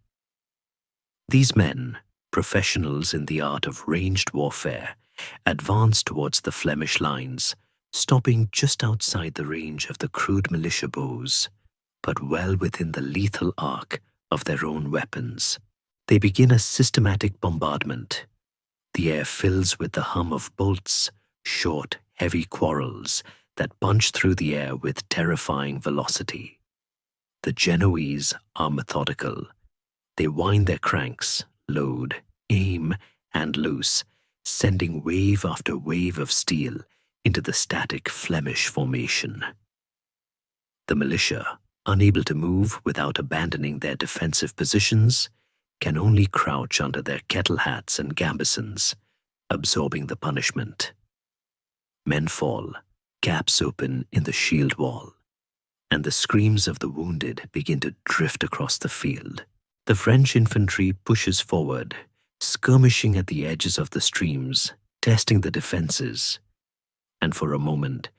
Speaker 1: These men, professionals in the art of ranged warfare, advance towards the Flemish lines, stopping just outside the range of the crude militia bows, but well within the lethal arc of their own weapons. They begin a systematic bombardment. The air fills with the hum of bolts, short, heavy quarrels that punch through the air with terrifying velocity. The Genoese are methodical. They wind their cranks, load, aim, and loose, sending wave after wave of steel into the static Flemish formation. The militia, unable to move without abandoning their defensive positions, can only crouch under their kettle hats and gambesons, absorbing the punishment. Men fall, gaps open in the shield wall, and the screams of the wounded begin to drift across the field. The French infantry pushes forward, skirmishing at the edges of the streams, testing the defenses. And for a moment,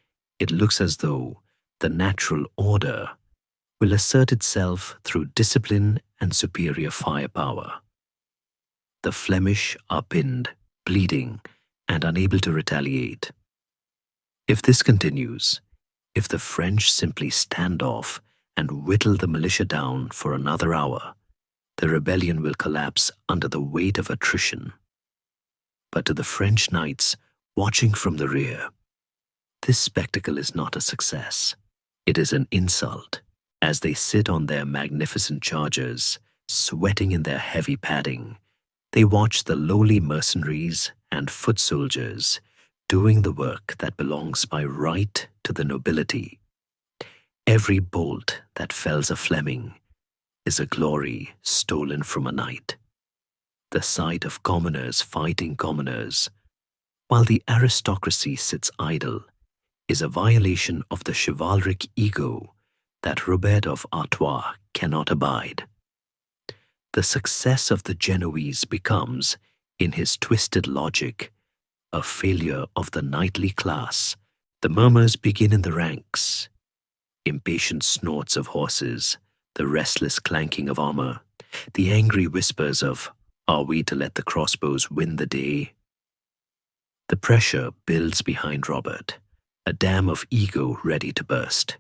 Speaker 1: it looks as though the natural order will assert itself through discipline and superior firepower. The Flemish are pinned, bleeding, and unable to retaliate. If this continues, if the French simply stand off and whittle the militia down for another hour, the rebellion will collapse under the weight of attrition. But to the French knights watching from the rear, this spectacle is not a success. It is an insult, as they sit on their magnificent chargers, sweating in their heavy padding. They watch the lowly mercenaries and foot soldiers doing the work that belongs by right to the nobility. Every bolt that fells a Fleming is a glory stolen from a knight. The sight of commoners fighting commoners, while the aristocracy sits idle, is a violation of the chivalric ego that Robert of Artois cannot abide. The success of the Genoese becomes, in his twisted logic, a failure of the knightly class. The murmurs begin in the ranks. Impatient snorts of horses, the restless clanking of armor, the angry whispers of, "Are we to let the crossbows win the day?" The pressure builds behind Robert, a dam of ego ready to burst.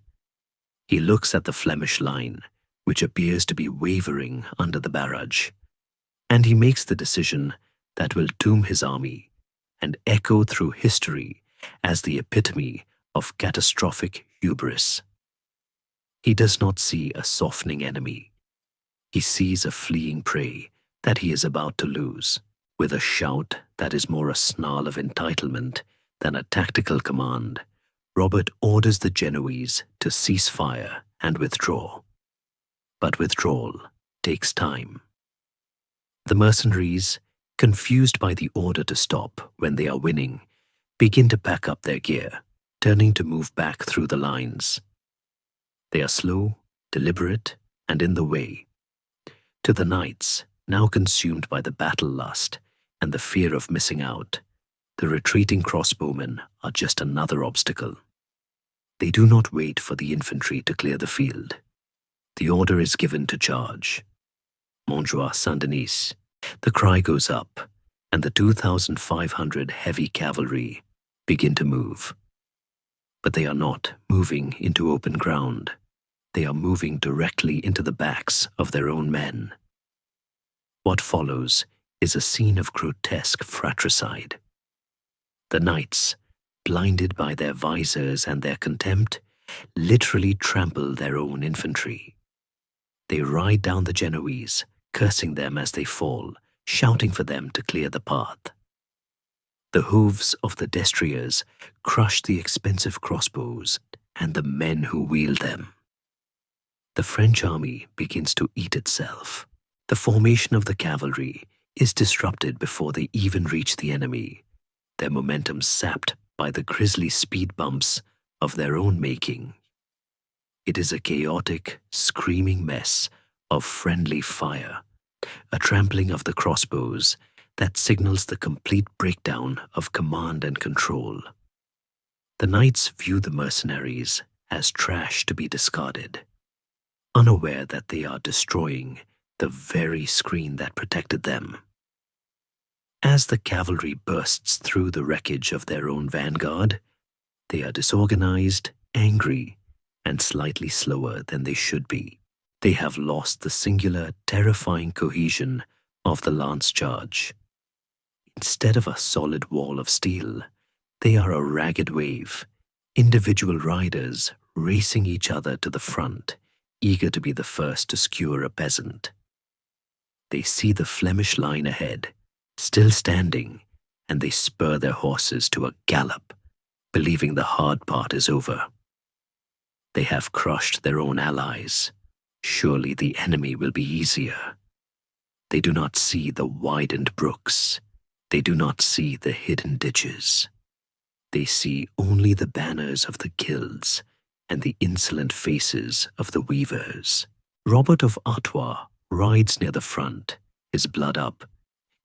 Speaker 1: He looks at the Flemish line, which appears to be wavering under the barrage, and he makes the decision that will doom his army and echo through history as the epitome of catastrophic hubris. He does not see a softening enemy. He sees a fleeing prey that he is about to lose. With a shout that is more a snarl of entitlement than a tactical command, Robert orders the Genoese to cease fire and withdraw. But withdrawal takes time. The mercenaries, confused by the order to stop when they are winning, begin to pack up their gear, turning to move back through the lines. They are slow, deliberate, and in the way. To the knights, now consumed by the battle lust and the fear of missing out, the retreating crossbowmen are just another obstacle. They do not wait for the infantry to clear the field. The order is given to charge. Montjoie Saint-Denis. The cry goes up, and the 2,500 heavy cavalry begin to move. But they are not moving into open ground. They are moving directly into the backs of their own men. What follows is a scene of grotesque fratricide. The knights, blinded by their visors and their contempt, literally trample their own infantry. They ride down the Genoese, cursing them as they fall, shouting for them to clear the path. The hooves of the destriers crush the expensive crossbows and the men who wield them. The French army begins to eat itself. The formation of the cavalry is disrupted before they even reach the enemy, their momentum sapped by the grisly speed bumps of their own making. It is a chaotic, screaming mess of friendly fire, a trampling of the crossbows that signals the complete breakdown of command and control. The knights view the mercenaries as trash to be discarded, unaware that they are destroying the very screen that protected them. As the cavalry bursts through the wreckage of their own vanguard, they are disorganized, angry, and slightly slower than they should be. They have lost the singular, terrifying cohesion of the lance charge. Instead of a solid wall of steel, they are a ragged wave, individual riders racing each other to the front, eager to be the first to skewer a peasant. They see the Flemish line ahead, still standing, and they spur their horses to a gallop, believing the hard part is over. They have crushed their own allies. Surely the enemy will be easier. They do not see the widened brooks. They do not see the hidden ditches. They see only the banners of the guilds and the insolent faces of the weavers. Robert of Artois rides near the front, his blood up,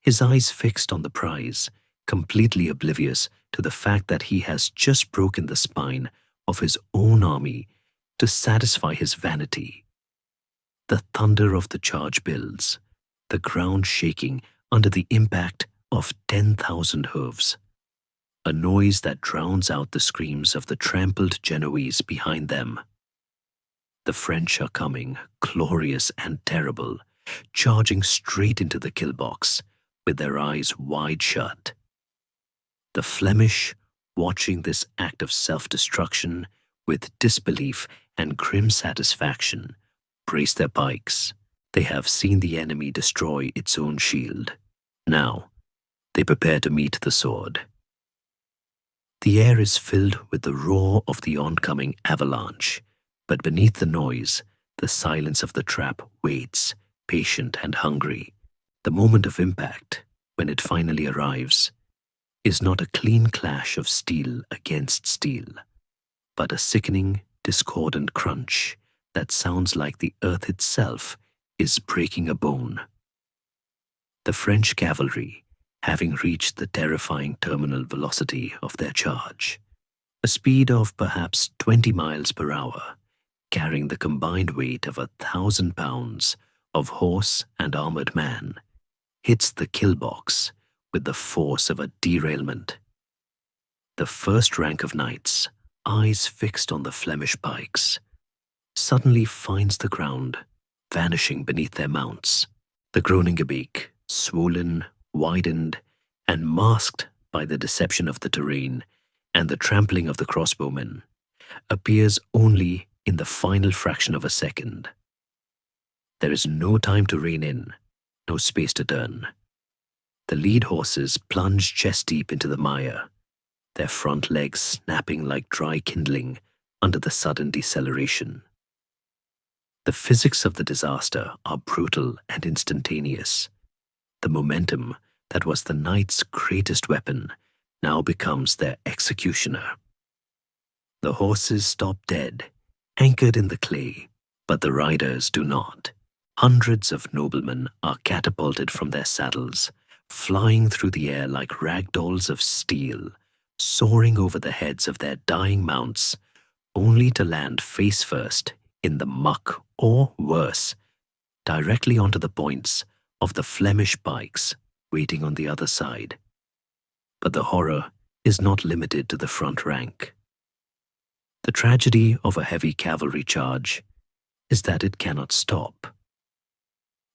Speaker 1: his eyes fixed on the prize, completely oblivious to the fact that he has just broken the spine of his own army to satisfy his vanity. The thunder of the charge builds, the ground shaking under the impact of 10,000 hooves, a noise that drowns out the screams of the trampled Genoese behind them. The French are coming, glorious and terrible, charging straight into the kill box, with their eyes wide shut. The Flemish, watching this act of self-destruction with disbelief and grim satisfaction, brace their pikes. They have seen the enemy destroy its own shield. Now, they prepare to meet the sword. The air is filled with the roar of the oncoming avalanche, but beneath the noise, the silence of the trap waits, patient and hungry. The moment of impact, when it finally arrives, is not a clean clash of steel against steel, but a sickening, discordant crunch that sounds like the earth itself is breaking a bone. The French cavalry, having reached the terrifying terminal velocity of their charge, a speed of perhaps 20 miles per hour, carrying the combined weight of 1,000 pounds of horse and armored man, hits the kill box with the force of a derailment. The first rank of knights, eyes fixed on the Flemish pikes, suddenly finds the ground, vanishing beneath their mounts. The Groningebeek, swollen, widened, and masked by the deception of the terrain and the trampling of the crossbowmen, appears only in the final fraction of a second. There is no time to rein in, no space to turn. The lead horses plunge chest-deep into the mire, their front legs snapping like dry kindling under the sudden deceleration. The physics of the disaster are brutal and instantaneous. The momentum that was the knight's greatest weapon now becomes their executioner. The horses stop dead, anchored in the clay, but the riders do not. Hundreds of noblemen are catapulted from their saddles, flying through the air like ragdolls of steel, soaring over the heads of their dying mounts, only to land face first in the muck, or worse, directly onto the points of the Flemish pikes waiting on the other side. But the horror is not limited to the front rank. The tragedy of a heavy cavalry charge is that it cannot stop.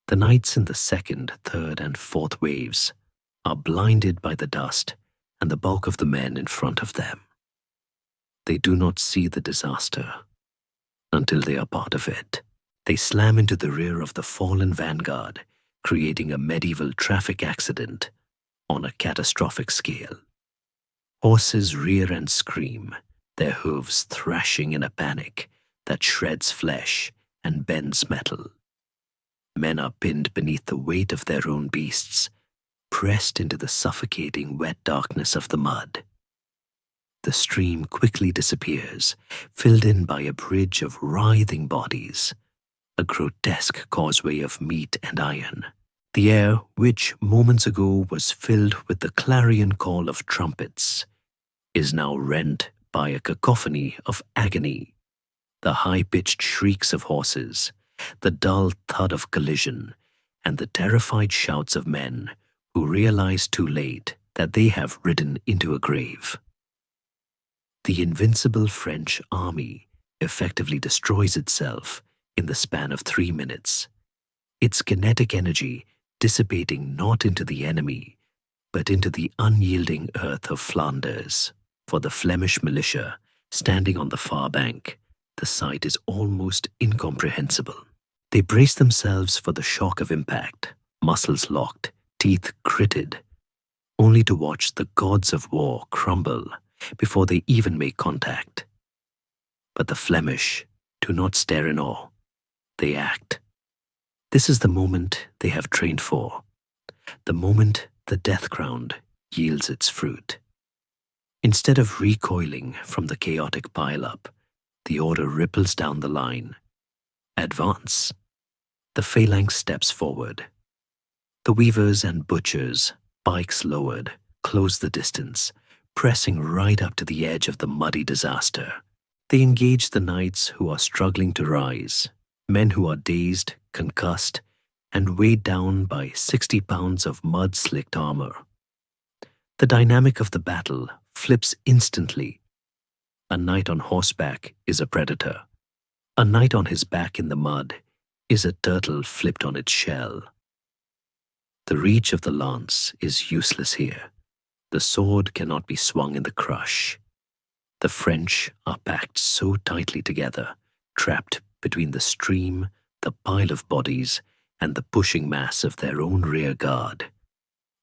Speaker 1: The knights in the second, third, and fourth waves are blinded by the dust and the bulk of the men in front of them. They do not see the disaster until they are part of it. They slam into the rear of the fallen vanguard, creating a medieval traffic accident on a catastrophic scale. Horses rear and scream, their hooves thrashing in a panic that shreds flesh and bends metal. Men are pinned beneath the weight of their own beasts, pressed into the suffocating wet darkness of the mud. The stream quickly disappears, filled in by a bridge of writhing bodies, a grotesque causeway of meat and iron. The air, which moments ago was filled with the clarion call of trumpets, is now rent by a cacophony of agony. The high-pitched shrieks of horses, the dull thud of collision, and the terrified shouts of men who realize too late that they have ridden into a grave. The invincible French army effectively destroys itself in the span of 3 minutes, its kinetic energy dissipating not into the enemy, but into the unyielding earth of Flanders. For the Flemish militia, standing on the far bank, the sight is almost incomprehensible. They brace themselves for the shock of impact, muscles locked, teeth gritted. only to watch the gods of war crumble before they even make contact. But the Flemish do not stare in awe. They act. This is the moment they have trained for, the moment the death ground yields its fruit. Instead of recoiling from the chaotic pile-up, the order ripples down the line. Advance. The phalanx steps forward. The weavers and butchers, pikes lowered, close the distance, pressing right up to the edge of the muddy disaster. They engage the knights who are struggling to rise, men who are dazed, concussed, and weighed down by 60 pounds of mud-slicked armor. The dynamic of the battle flips instantly. A knight on horseback is a predator. A knight on his back in the mud is a turtle flipped on its shell. The reach of the lance is useless here. The sword cannot be swung in the crush. The French are packed so tightly together, trapped between the stream, the pile of bodies, and the pushing mass of their own rear guard,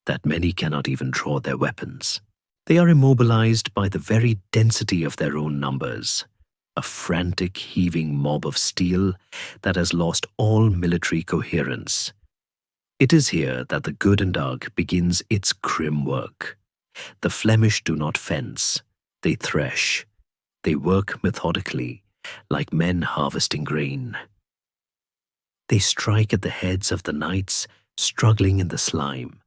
Speaker 1: that many cannot even draw their weapons. They are immobilized by the very density of their own numbers, a frantic, heaving mob of steel that has lost all military coherence. It is here that the good and dark begins its grim work. The Flemish do not fence, they thresh. They work methodically, like men harvesting grain. They strike at the heads of the knights struggling in the slime,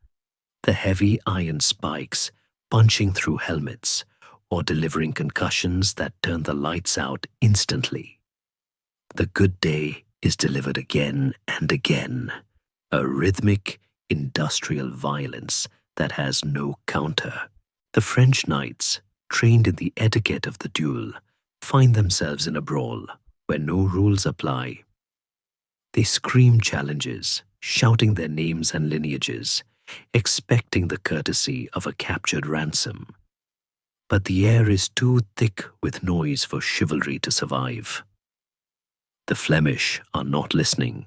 Speaker 1: the heavy iron spikes punching through helmets or delivering concussions that turn the lights out instantly. The good day is delivered again and again, a rhythmic, industrial violence that has no counter. The French knights, trained in the etiquette of the duel, find themselves in a brawl where no rules apply. They scream challenges, shouting their names and lineages, expecting the courtesy of a captured ransom. But the air is too thick with noise for chivalry to survive. The Flemish are not listening.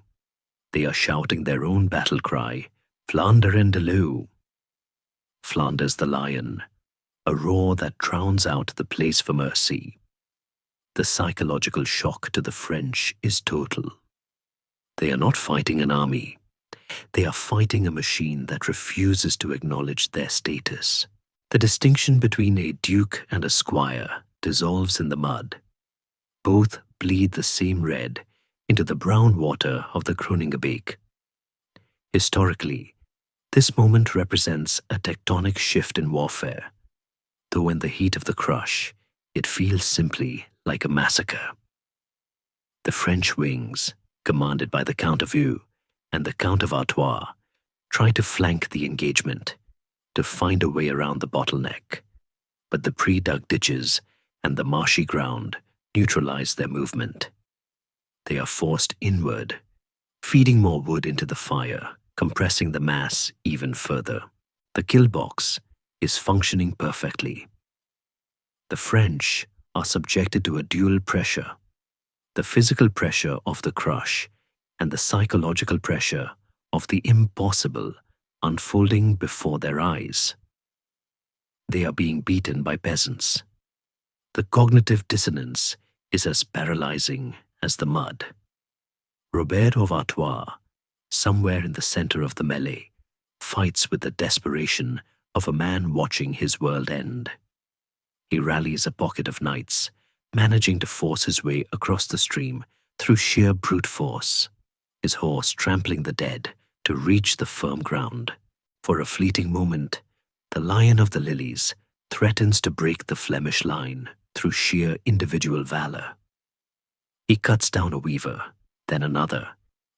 Speaker 1: They are shouting their own battle cry, Vlaanderen de Leeuw. Flanders the lion, a roar that drowns out the place for mercy. The psychological shock to the French is total. They are not fighting an army. They are fighting a machine that refuses to acknowledge their status. The distinction between a duke and a squire dissolves in the mud. Both bleed the same red into the brown water of the Groningenbeek. Historically, this moment represents a tectonic shift in warfare, though in the heat of the crush, it feels simply like a massacre. The French wings, commanded by the Count of Eu and the Count of Artois, try to flank the engagement, to find a way around the bottleneck, but the pre-dug ditches and the marshy ground neutralize their movement. They are forced inward, feeding more wood into the fire, compressing the mass even further. The kill box is functioning perfectly. The French are subjected to a dual pressure, the physical pressure of the crush and the psychological pressure of the impossible unfolding before their eyes. They are being beaten by peasants. The cognitive dissonance is as paralyzing as the mud. Robert of Artois, somewhere in the center of the melee, fights with the desperation of a man watching his world end. He rallies a pocket of knights, managing to force his way across the stream through sheer brute force, his horse trampling the dead to reach the firm ground. For a fleeting moment, the Lion of the Lilies threatens to break the Flemish line through sheer individual valor. He cuts down a weaver, then another,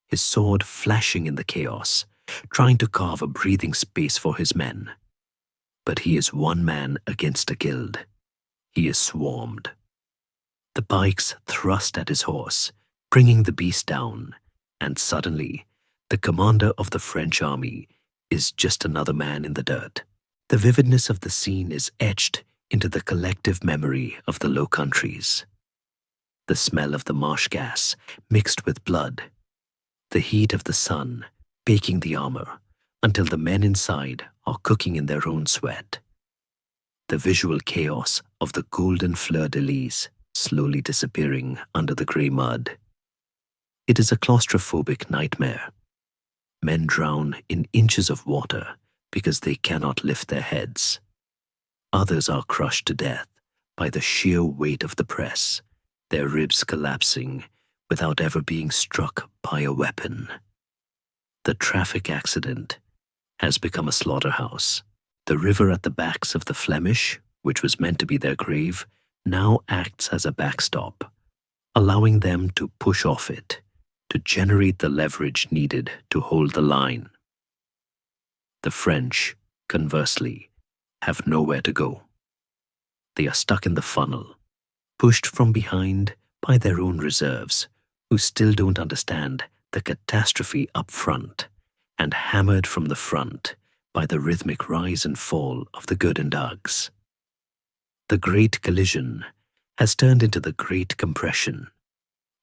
Speaker 1: his sword flashing in the chaos, trying to carve a breathing space for his men. But he is one man against a guild. He is swarmed. The pikes thrust at his horse, bringing the beast down, and suddenly, the commander of the French army is just another man in the dirt. The vividness of the scene is etched into the collective memory of the Low Countries. The smell of the marsh gas mixed with blood, the heat of the sun baking the armor until the men inside are cooking in their own sweat. The visual chaos of the golden fleur-de-lis slowly disappearing under the grey mud. It is a claustrophobic nightmare. Men drown in inches of water because they cannot lift their heads. Others are crushed to death by the sheer weight of the press, their ribs collapsing without ever being struck by a weapon. The traffic accident has become a slaughterhouse. The river at the backs of the Flemish, which was meant to be their grave, now acts as a backstop, allowing them to push off it, to generate the leverage needed to hold the line. The French, conversely, have nowhere to go. They are stuck in the funnel, pushed from behind by their own reserves, who still don't understand the catastrophe up front, and hammered from the front by the rhythmic rise and fall of the Gurdendags. The Great Collision has turned into the Great Compression,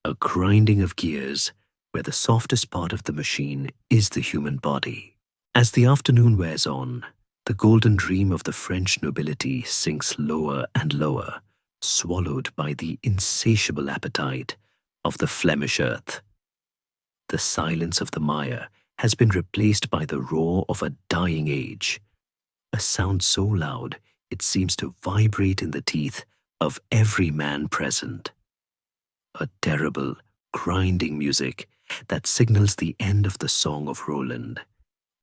Speaker 1: a grinding of gears where the softest part of the machine is the human body. As the afternoon wears on, the golden dream of the French nobility sinks lower and lower, swallowed by the insatiable appetite of the Flemish earth. The silence of the mire has been replaced by the roar of a dying age, a sound so loud it seems to vibrate in the teeth of every man present. A terrible, grinding music that signals the end of the Song of Roland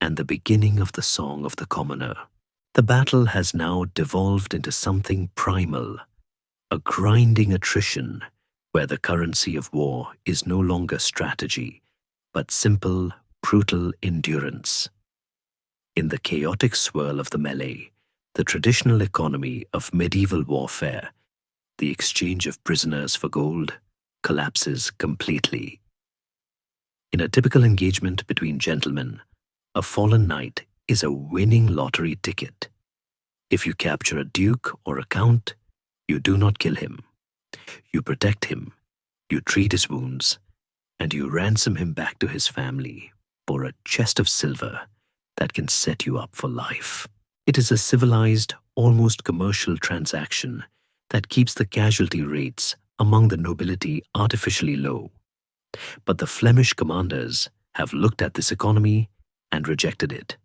Speaker 1: and the beginning of the Song of the Commoner. The battle has now devolved into something primal, a grinding attrition where the currency of war is no longer strategy, but simple, brutal endurance. In the chaotic swirl of the melee, the traditional economy of medieval warfare, the exchange of prisoners for gold, collapses completely. In a typical engagement between gentlemen, a fallen knight is a winning lottery ticket. If you capture a duke or a count, you do not kill him. You protect him, you treat his wounds, and you ransom him back to his family for a chest of silver that can set you up for life. It is a civilized, almost commercial transaction that keeps the casualty rates among the nobility artificially low. But the Flemish commanders have looked at this economy and rejected it.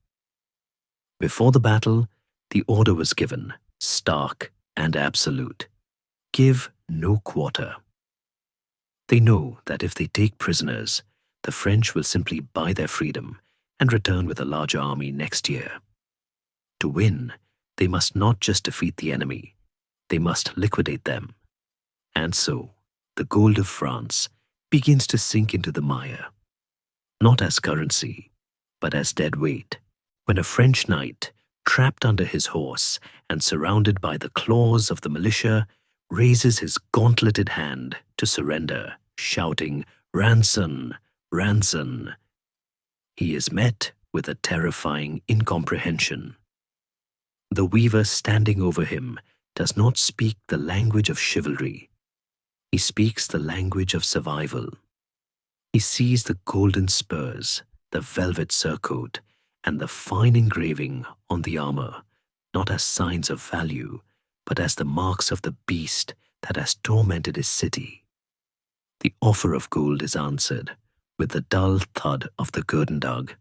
Speaker 1: Before the battle, the order was given, stark and absolute: give no quarter. They know that if they take prisoners, the French will simply buy their freedom and return with a larger army next year. To win, they must not just defeat the enemy, they must liquidate them. And so, the gold of France begins to sink into the mire, not as currency, but as dead weight, when a French knight, trapped under his horse and surrounded by the claws of the militia, raises his gauntleted hand to surrender, shouting, "Ransom! Ransom!" He is met with a terrifying incomprehension. The weaver standing over him does not speak the language of chivalry. He speaks the language of survival. He sees the golden spurs, the velvet surcoat, and the fine engraving on the armor, not as signs of value, but as the marks of the beast that has tormented his city. The offer of gold is answered with the dull thud of the Gurdendag,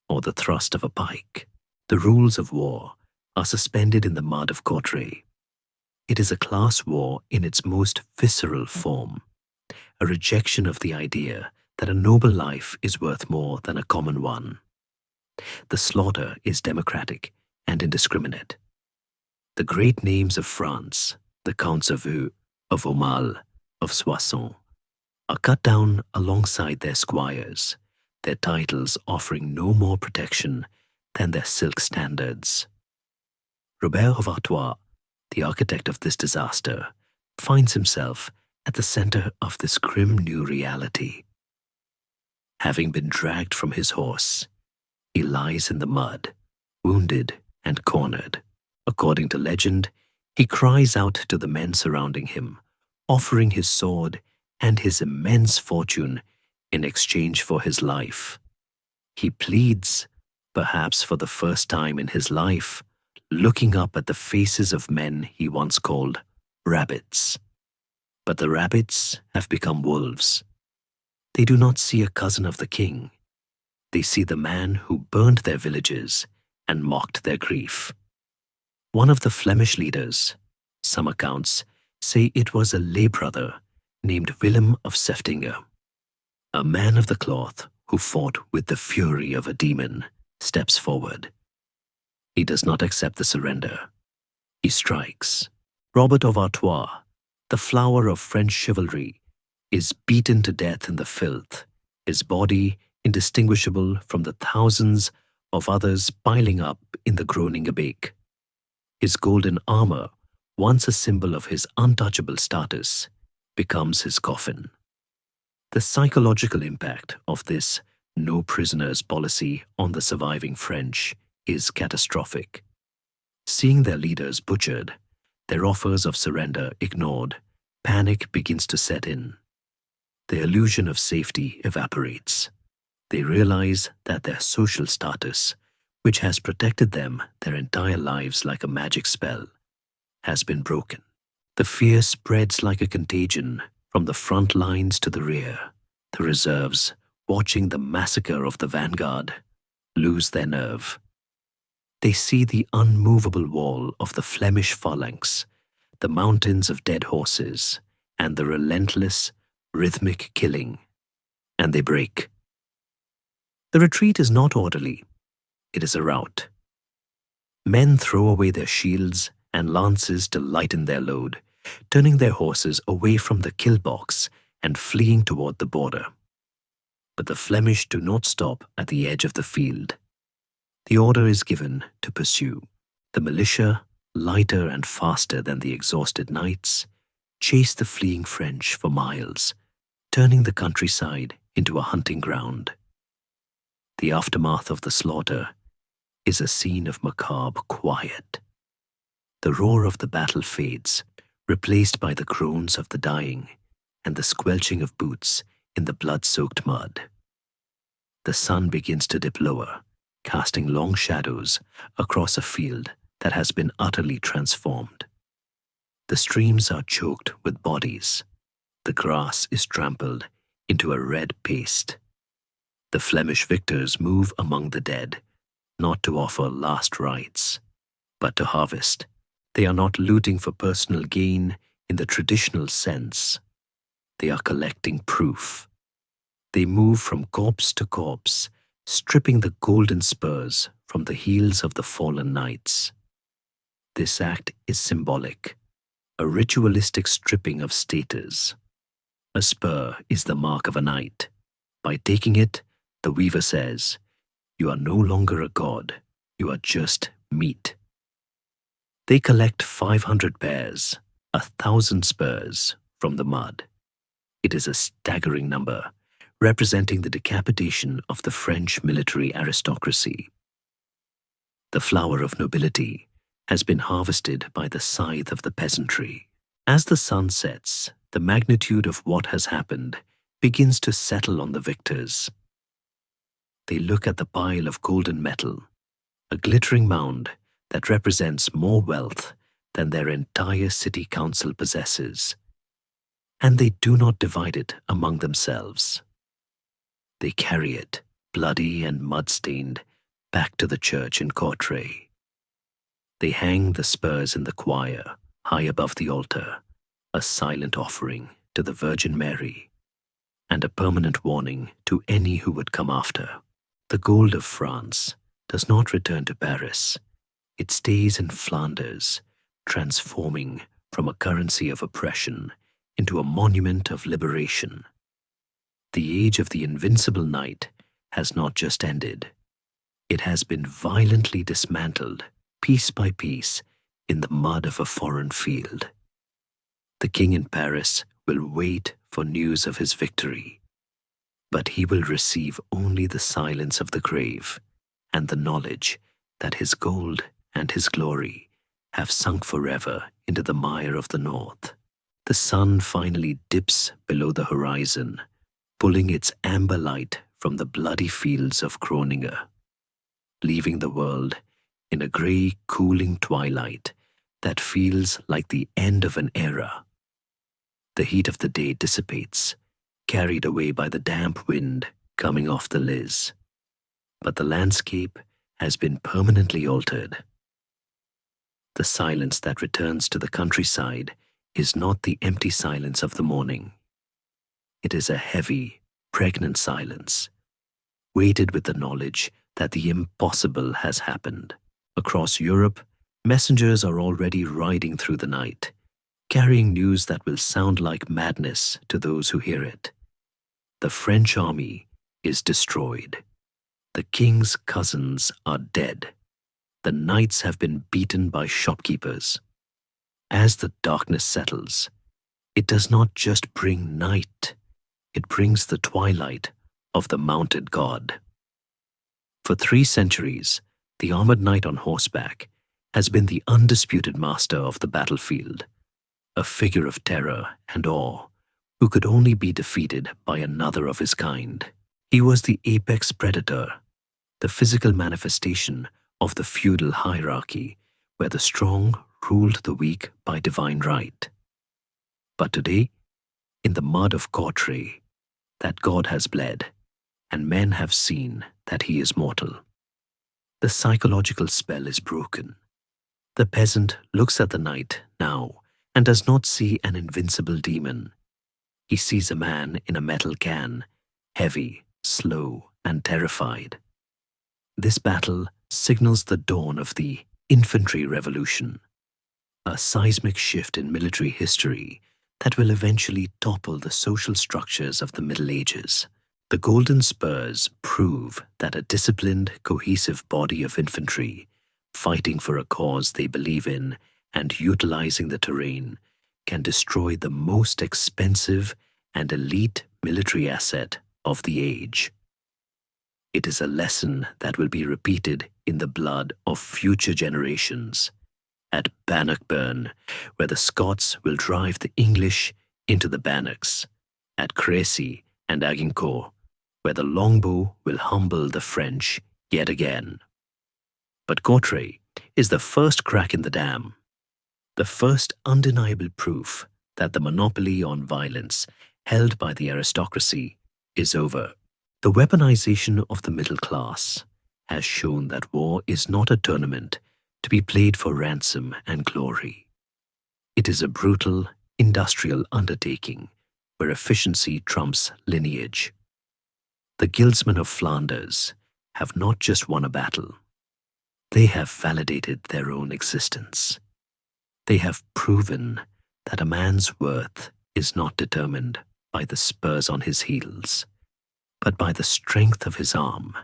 Speaker 1: or the thrust of a pike. The rules of war are suspended in the mud of Courtrai. It is a class war in its most visceral form, a rejection of the idea that a noble life is worth more than a common one. The slaughter is democratic and indiscriminate. The great names of France, the Counts of Eu, of Aumale, of Soissons, are cut down alongside their squires, their titles offering no more protection than their silk standards. Robert of Artois, the architect of this disaster, finds himself at the center of this grim new reality. Having been dragged from his horse, he lies in the mud, wounded and cornered. According to legend, he cries out to the men surrounding him, offering his sword and his immense fortune in exchange for his life. He pleads, perhaps for the first time in his life, looking up at the faces of men he once called rabbits. But the rabbits have become wolves. They do not see a cousin of the king. They see the man who burned their villages and mocked their grief. One of the Flemish leaders, some accounts say it was a lay brother named Willem of Seftinger, a man of the cloth who fought with the fury of a demon, steps forward. He does not accept the surrender. He strikes. Robert of Artois, the flower of French chivalry, is beaten to death in the filth, his body indistinguishable from the thousands of others piling up in the groaning abake. His golden armor, once a symbol of his untouchable status, becomes his coffin. The psychological impact of this no prisoners policy on the surviving French is catastrophic. Seeing their leaders butchered, their offers of surrender ignored, panic begins to set in. The illusion of safety evaporates. They realize that their social status, which has protected them their entire lives like a magic spell, has been broken. The fear spreads like a contagion from the front lines to the rear. The reserves, watching the massacre of the vanguard, lose their nerve. They see the unmovable wall of the Flemish phalanx, the mountains of dead horses, and the relentless, rhythmic killing, and they break. The retreat is not orderly. It is a rout. Men throw away their shields and lances to lighten their load, turning their horses away from the kill box and fleeing toward the border. But the Flemish do not stop at the edge of the field. The order is given to pursue. The militia, lighter and faster than the exhausted knights, chase the fleeing French for miles, turning the countryside into a hunting ground. The aftermath of the slaughter is a scene of macabre quiet. The roar of the battle fades, replaced by the groans of the dying and the squelching of boots in the blood-soaked mud. The sun begins to dip lower, casting long shadows across a field that has been utterly transformed. The streams are choked with bodies. The grass is trampled into a red paste. The Flemish victors move among the dead, not to offer last rites, but to harvest. They are not looting for personal gain in the traditional sense. They are collecting proof. They move from corpse to corpse, stripping the golden spurs from the heels of the fallen knights. This act is symbolic, a ritualistic stripping of status. A spur is the mark of a knight. By taking it, the weaver says, "You are no longer a god, you are just meat." They collect 500 pairs, 1,000 spurs, from the mud. It is a staggering number, representing the decapitation of the French military aristocracy. The flower of nobility has been harvested by the scythe of the peasantry. As the sun sets, the magnitude of what has happened begins to settle on the victors. They look at the pile of golden metal, a glittering mound that represents more wealth than their entire city council possesses, and they do not divide it among themselves. They carry it, bloody and mud-stained, back to the church in Courtrai. They hang the spurs in the choir, high above the altar, a silent offering to the Virgin Mary, and a permanent warning to any who would come after. The gold of France does not return to Paris. It stays in Flanders, transforming from a currency of oppression into a monument of liberation. The age of the invincible knight has not just ended. It has been violently dismantled, piece by piece, in the mud of a foreign field. The king in Paris will wait for news of his victory, but he will receive only the silence of the grave and the knowledge that his gold and his glory have sunk forever into the mire of the north. The sun finally dips below the horizon, pulling its amber light from the bloody fields of Groningen. leaving the world in a grey, cooling twilight that feels like the end of an era. The heat of the day dissipates, carried away by the damp wind coming off the Liz. But the landscape has been permanently altered. The silence that returns to the countryside is not the empty silence of the morning. It is a heavy, pregnant silence, weighted with the knowledge that the impossible has happened. Across Europe, messengers are already riding through the night, carrying news that will sound like madness to those who hear it. The French army is destroyed. The king's cousins are dead. The knights have been beaten by shopkeepers. As the darkness settles, it does not just bring night, it brings the twilight of the mounted god. For 3 centuries, the armored knight on horseback has been the undisputed master of the battlefield, a figure of terror and awe who could only be defeated by another of his kind. He was the apex predator, the physical manifestation of the feudal hierarchy where the strong ruled the weak by divine right. But today, in the mud of Courtrai, that god has bled, and men have seen that he is mortal. The psychological spell is broken. The peasant looks at the knight now and does not see an invincible demon. He sees a man in a metal can, heavy, slow, and terrified. This battle signals the dawn of the infantry revolution, a seismic shift in military history that will eventually topple the social structures of the Middle Ages. The Golden Spurs prove that a disciplined, cohesive body of infantry, fighting for a cause they believe in and utilizing the terrain, can destroy the most expensive and elite military asset of the age. It is a lesson that will be repeated in the blood of future generations. At Bannockburn, where the Scots will drive the English into the Bannocks. At Crécy and Agincourt, where the longbow will humble the French yet again. But Courtrai is the first crack in the dam, the first undeniable proof that the monopoly on violence held by the aristocracy is over. The weaponization of the middle class has shown that war is not a tournament to be played for ransom and glory. It is a brutal, industrial undertaking where efficiency trumps lineage. The guildsmen of Flanders have not just won a battle, they have validated their own existence. They have proven that a man's worth is not determined by the spurs on his heels, but by the strength of his arm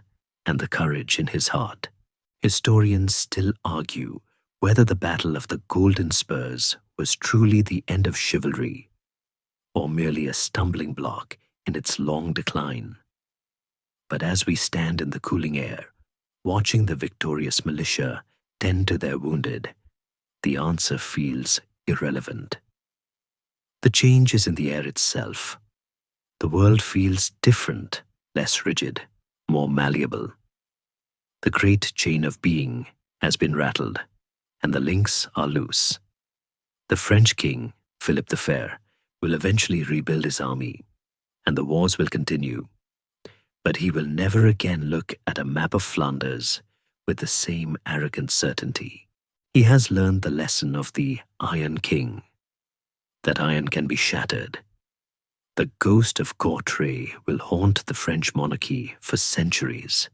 Speaker 1: and the courage in his heart. Historians still argue whether the Battle of the Golden Spurs was truly the end of chivalry, or merely a stumbling block in its long decline. But as we stand in the cooling air, watching the victorious militia tend to their wounded, the answer feels irrelevant. The change is in the air itself. The world feels different, less rigid, more malleable. The great chain of being has been rattled, and the links are loose. The French king, Philip the Fair, will eventually rebuild his army, and the wars will continue. But he will never again look at a map of Flanders with the same arrogant certainty. He has learned the lesson of the Iron King. That iron can be shattered. The ghost of Courtrai will haunt the French monarchy for centuries,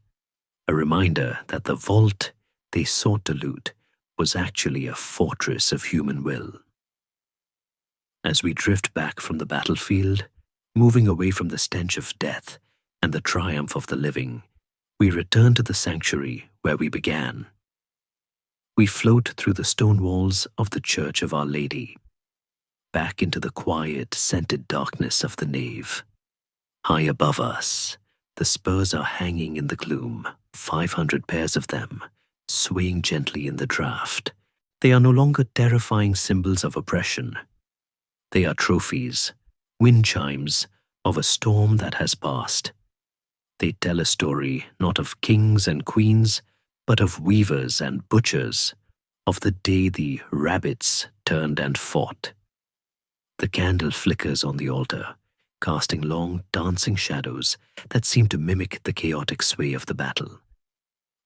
Speaker 1: a reminder that the vault they sought to loot was actually a fortress of human will. As we drift back from the battlefield, moving away from the stench of death and the triumph of the living, we return to the sanctuary where we began. We float through the stone walls of the Church of Our Lady, back into the quiet, scented darkness of the nave. High above us, the spurs are hanging in the gloom, 500 pairs of them, swaying gently in the draught. They are no longer terrifying symbols of oppression. They are trophies, wind chimes of a storm that has passed. They tell a story not of kings and queens, but of weavers and butchers, of the day the rabbits turned and fought. The candle flickers on the altar, casting long, dancing shadows that seem to mimic the chaotic sway of the battle.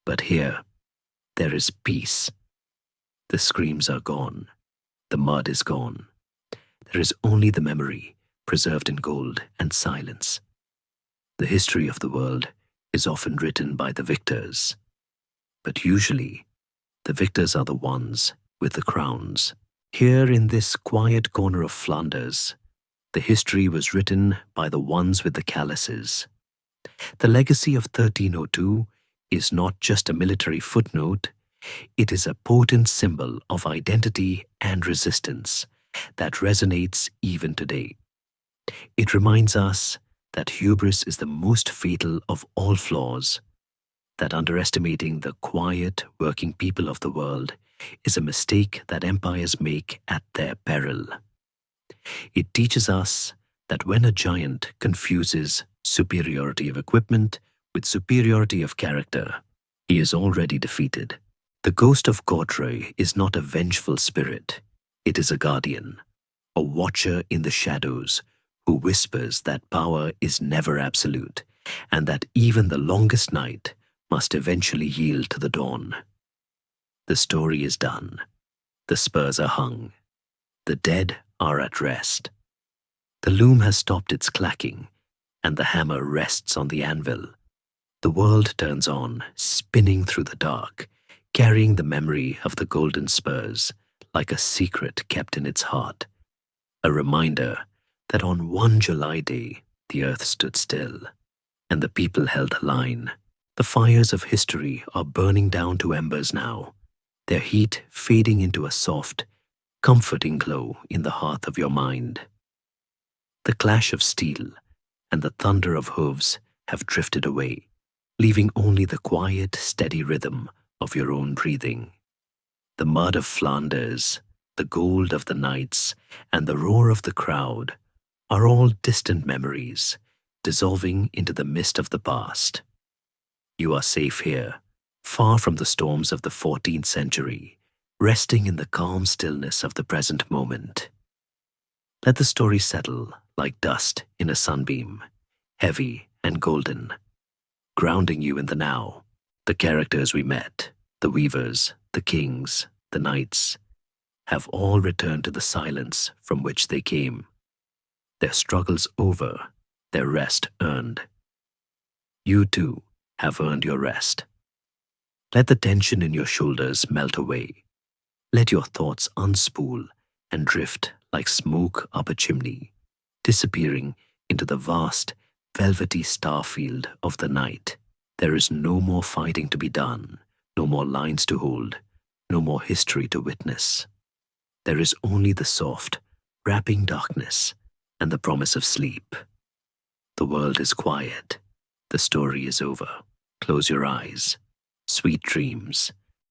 Speaker 1: But here, there is peace. The screams are gone. The mud is gone. There is only the memory, preserved in gold and silence. The history of the world is often written by the victors, but usually the victors are the ones with the crowns. Here in this quiet corner of Flanders, the history was written by the ones with the calluses. The legacy of 1302 is not just a military footnote, it is a potent symbol of identity and resistance that resonates even today. It reminds us that hubris is the most fatal of all flaws, that underestimating the quiet, working people of the world is a mistake that empires make at their peril. It teaches us that when a giant confuses superiority of equipment with superiority of character, he is already defeated. The ghost of Godfrey is not a vengeful spirit. It is a guardian, a watcher in the shadows who whispers that power is never absolute and that even the longest night must eventually yield to the dawn. The story is done. The spurs are hung. The dead are at rest. The loom has stopped its clacking, and the hammer rests on the anvil. The world turns on, spinning through the dark, carrying the memory of the golden spurs like a secret kept in its heart, a reminder that on one July day the earth stood still, and the people held the line. The fires of history are burning down to embers now, their heat fading into a soft, comforting glow in the hearth of your mind. The clash of steel and the thunder of hooves have drifted away, leaving only the quiet, steady rhythm of your own breathing. The mud of Flanders, the gold of the knights, and the roar of the crowd are all distant memories, dissolving into the mist of the past. You are safe here, far from the storms of the 14th century, resting in the calm stillness of the present moment. Let the story settle like dust in a sunbeam, heavy and golden, grounding you in the now. The characters we met, the weavers, the kings, the knights, have all returned to the silence from which they came. Their struggles over, their rest earned. You too have earned your rest. Let the tension in your shoulders melt away. Let your thoughts unspool and drift like smoke up a chimney, disappearing into the vast, velvety starfield of the night. There is no more fighting to be done, no more lines to hold, no more history to witness. There is only the soft, wrapping darkness and the promise of sleep. The world is quiet. The story is over. Close your eyes. Sweet dreams.